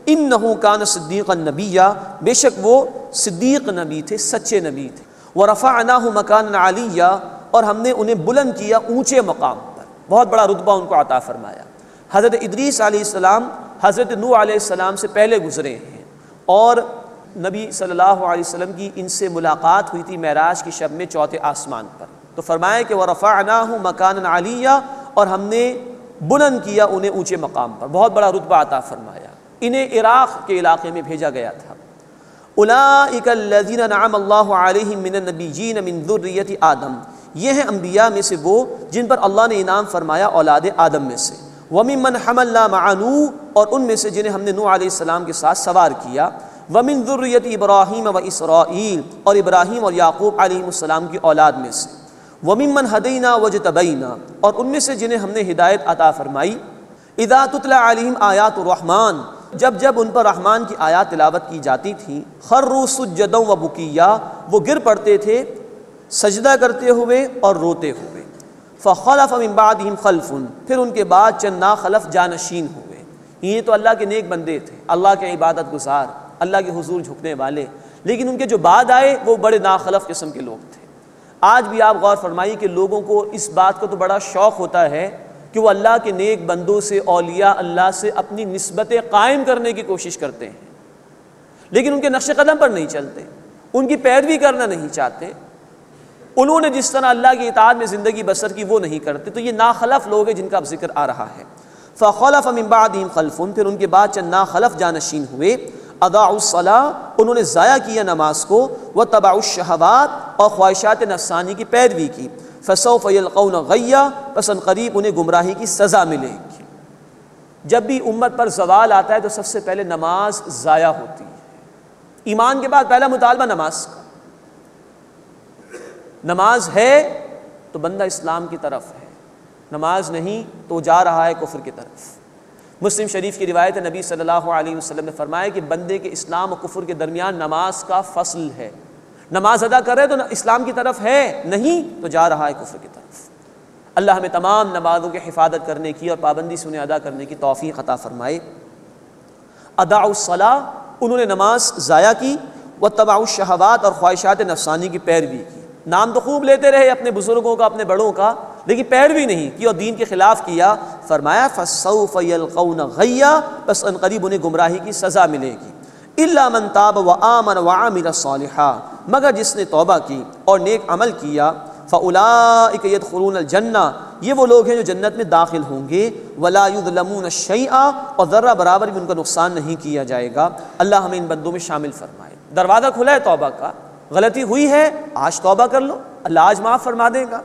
انہ کان صدیقا نبیا، بے شک وہ صدیق نبی تھے، سچے نبی تھے۔ ورفعناہ مکانا علیہ، اور ہم نے انہیں بلند کیا اونچے مقام پر، بہت بڑا رتبہ ان کو عطا فرمایا۔ حضرت ادریس علیہ السلام حضرت نوح علیہ السلام سے پہلے گزرے ہیں، اور نبی صلی اللہ علیہ وسلم کی ان سے ملاقات ہوئی تھی معراج کی شب میں چوتھے آسمان پر۔ تو فرمایا کہ ورفعناہ مکانا علیہ، اور ہم نے بلند کیا انہیں اونچے مقام پر، بہت بڑا رتبہ عطا فرمایا۔ انہیں عراق کے علاقے میں بھیجا گیا تھا۔ اولئک الذین انعم اللہ علیہم من النبیین من ذریۃ آدم، یہ ہیں انبیاء میں سے وہ جن پر اللہ نے انعام فرمایا اولاد آدم میں سے۔ وممن حملنا مع نوح، اور ان میں سے جنہیں ہم نے نوح علیہ السلام کے ساتھ سوار کیا۔ ومن ذریۃ ابراہیم و اسرائیل، اور ابراہیم اور یعقوب علیہ السلام کی اولاد میں سے۔ وممن ہدینا واجتبینا، اور ان میں سے جنہیں ہم نے ہدایت عطا فرمائی۔ اذا تتلی علیہم آیات الرحمن، جب ان پر رحمان کی آیات تلاوت کی جاتی تھیں، خروا سجدا و بکیا، وہ گر پڑتے تھے سجدہ کرتے ہوئے اور روتے ہوئے۔ فخلف من بعدہم خلف، پھر ان کے بعد چند ناخلف جانشین ہوئے۔ یہ تو اللہ کے نیک بندے تھے، اللہ کے عبادت گزار، اللہ کے حضور جھکنے والے، لیکن ان کے جو بعد آئے وہ بڑے ناخلف قسم کے لوگ تھے۔ آج بھی آپ غور فرمائیے کہ لوگوں کو اس بات کا تو بڑا شوق ہوتا ہے کہ وہ اللہ کے نیک بندوں سے، اولیاء اللہ سے اپنی نسبتیں قائم کرنے کی کوشش کرتے ہیں، لیکن ان کے نقش قدم پر نہیں چلتے، ان کی پیروی کرنا نہیں چاہتے، انہوں نے جس طرح اللہ کی اطاعت میں زندگی بسر کی وہ نہیں کرتے۔ تو یہ ناخلف لوگ ہیں جن کا اب ذکر آ رہا ہے۔ فخلف من بعدہم خلف، پھر ان کے بعد چند ناخلف جانشین ہوئے۔ اضاعوا الصلاۃ، انہوں نے ضائع کیا نماز کو۔ واتبعوا الشہوات، اور خواہشات نفسانی کی پیروی کی۔ فسوف یلقون غیا، پس قریب انہیں گمراہی کی سزا ملے گی۔ جب بھی امت پر زوال آتا ہے تو سب سے پہلے نماز ضائع ہوتی ہے۔ ایمان کے بعد پہلا مطالبہ نماز کا، نماز ہے تو بندہ اسلام کی طرف ہے، نماز نہیں تو جا رہا ہے کفر کی طرف۔ مسلم شریف کی روایت ہے، نبی صلی اللہ علیہ وسلم نے فرمایا کہ بندے کے اسلام و کفر کے درمیان نماز کا فصل ہے۔ نماز ادا کر رہے تو اسلام کی طرف ہے، نہیں تو جا رہا ہے کفر کی طرف۔ اللہ ہمیں تمام نمازوں کی حفاظت کرنے کی اور پابندی سے انہیں ادا کرنے کی توفیق عطا فرمائے۔ اضاعوا الصلاۃ، انہوں نے نماز ضائع کی۔ واتبعوا الشہوات، اور خواہشات نفسانی کی پیروی کی۔ نام تو خوب لیتے رہے اپنے بزرگوں کا، اپنے بڑوں کا، لیکن پیروی نہیں کی اور دین کے خلاف کیا۔ فرمایا فسوف یلقون غیا، بس ان قریب انہیں گمراہی کی سزا ملے گی۔ الا من تاب وآمن وعمل صالحا، مگر جس نے توبہ کی اور نیک عمل کیا۔ فَأُولَٰئِكَ يَدْخُلُونَ الْجَنَّةَ، یہ وہ لوگ ہیں جو جنت میں داخل ہوں گے، وَلَا يُظْلَمُونَ شَيْئًا، اور ذرہ برابر بھی ان کا نقصان نہیں کیا جائے گا۔ اللہ ہمیں ان بندوں میں شامل فرمائے۔ دروازہ کھلا ہے توبہ کا، غلطی ہوئی ہے آج توبہ کر لو، اللہ آج معاف فرما دے گا۔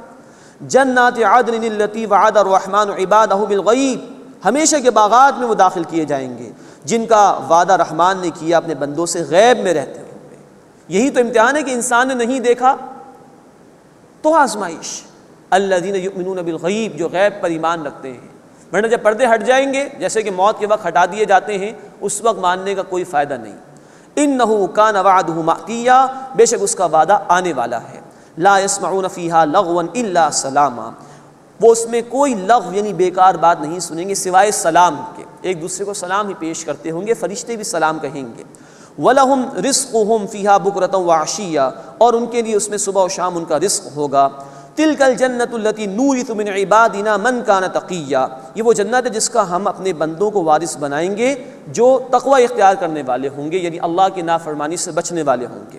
جنات عدن التی وعد الرحمن عبادہ بالغیب، ہمیشہ کے باغات میں وہ داخل کیے جائیں گے جن کا وعدہ رحمان نے کیا اپنے بندوں سے غیب میں رہتے ہوئے۔ یہی تو امتحان ہے کہ انسان نے نہیں دیکھا تو آزمائش۔ الذین یؤمنون بالغیب، جو غیب پر ایمان رکھتے ہیں، ورنہ جب پردے ہٹ جائیں گے جیسے کہ موت کے وقت ہٹا دیے جاتے ہیں، اس وقت ماننے کا کوئی فائدہ نہیں۔ انہ کان وعدہ مأتیا، بے شک اس کا وعدہ آنے والا ہے۔ لا یسمعون فیہا لغوا الا سلاما، وہ اس میں کوئی لغو یعنی بیکار بات نہیں سنیں گے سوائے سلام کے، ایک دوسرے کو سلام ہی پیش کرتے ہوں گے، فرشتے بھی سلام کہیں گے۔ وَلَهُمْ رِزْقُهُمْ فِيهَا بُكْرَةً وَعَشِيًّا، اور ان کے لیے اس میں صبح و شام ان کا رزق ہوگا۔ تِلْكَ الْجَنَّةُ الَّتِي نُورِثُ مِنْ عِبَادِنَا مَنْ كَانَ تَقِيًّا، یہ وہ جنت ہے جس کا ہم اپنے بندوں کو وارث بنائیں گے جو تقوی اختیار کرنے والے ہوں گے، یعنی اللہ کی نافرمانی سے بچنے والے ہوں گے۔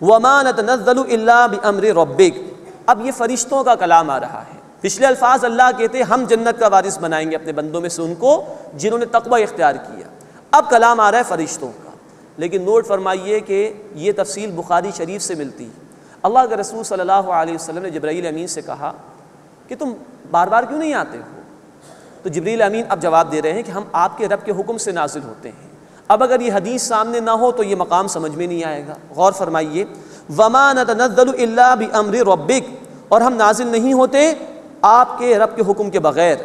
وَمَا نَتَنَزَّلُ إِلَّا بِأَمْرِ رَبِّكَ، اب یہ فرشتوں کا کلام آ رہا ہے۔ پچھلے الفاظ اللہ کہتے ہیں ہم جنت کا وارث بنائیں گے اپنے بندوں میں سے ان کو جنہوں نے تقوی اختیار کیا، اب کلام آ رہا ہے فرشتوں کا۔ لیکن نوٹ فرمائیے کہ یہ تفصیل بخاری شریف سے ملتی ہے۔ اللہ کے رسول صلی اللہ علیہ وسلم نے جبرائیل امین سے کہا کہ تم بار بار کیوں نہیں آتے ہو؟ تو جبرائیل امین اب جواب دے رہے ہیں کہ ہم آپ کے رب کے حکم سے نازل ہوتے ہیں، اب اگر یہ حدیث سامنے نہ ہو تو یہ مقام سمجھ میں نہیں آئے گا۔ غور فرمائیے، وَمَا نَتَنَزَّلُ إِلَّا بِأَمْرِ رَبِّكَ، اور ہم نازل نہیں ہوتے آپ کے رب کے حکم کے بغیر۔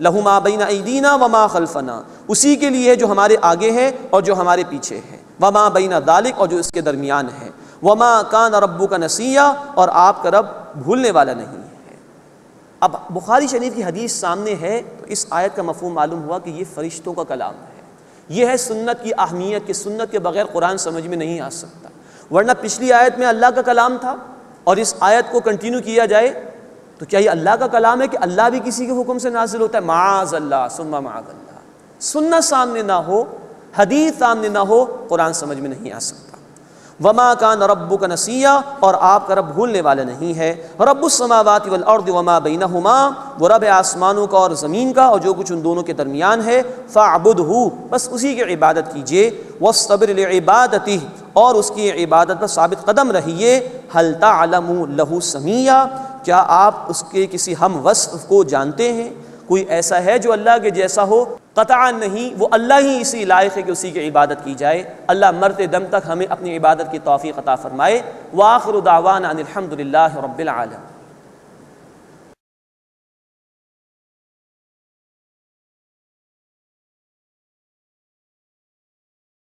لَهُ مَا بَيْنَ أَيْدِينَا وَمَا خَلْفَنَا، اسی کے لیے ہے جو ہمارے آگے ہے اور جو ہمارے پیچھے ہے۔ وَمَا بَيْنَ ذَلِكَ، اور جو اس کے درمیان ہے۔ وَمَا كَانَ رَبُّكَ نَسِيًّا، اور آپ کا رب بھولنے والا نہیں ہے۔ اب بخاری شریف کی حدیث سامنے ہے تو اس آیت کا مفہوم معلوم ہوا کہ یہ فرشتوں کا کلام ہے۔ یہ ہے سنت کی اہمیت کہ سنت کے بغیر قرآن سمجھ میں نہیں آ سکتا، ورنہ پچھلی آیت میں اللہ کا کلام تھا اور اس آیت کو کنٹینیو کیا جائے تو کیا یہ اللہ کا کلام ہے کہ اللہ بھی کسی کے حکم سے نازل ہوتا ہے؟ معاذ اللہ ثم معاذ اللہ۔ سنت سامنے نہ ہو، حدیث سامنے نہ ہو، قرآن سمجھ میں نہیں آ سکتا۔ وما کان ربک نسیا، اور آپ کا رب بھولنے والا نہیں ہے۔ رب السماوات والارض وما بینہما، وہ رب آسمانوں کا اور زمین کا اور جو کچھ ان دونوں کے درمیان ہے۔ فاعبدہ، بس اسی کی عبادت کیجیے۔ واصطبر لعبادتہ، اور اس کی عبادت پر ثابت قدم رہیے۔ هل تعلم له سمیا، کیا آپ اس کے کسی ہم وصف کو جانتے ہیں؟ کوئی ایسا ہے جو اللہ کے جیسا ہو؟ قطعا نہیں، وہ اللہ ہی اسی لائق ہے کہ اسی کی عبادت کی جائے۔ اللہ مرتے دم تک ہمیں اپنی عبادت کی توفیق عطا فرمائے۔ وآخر دعوانا ان الحمد للہ رب العالمین۔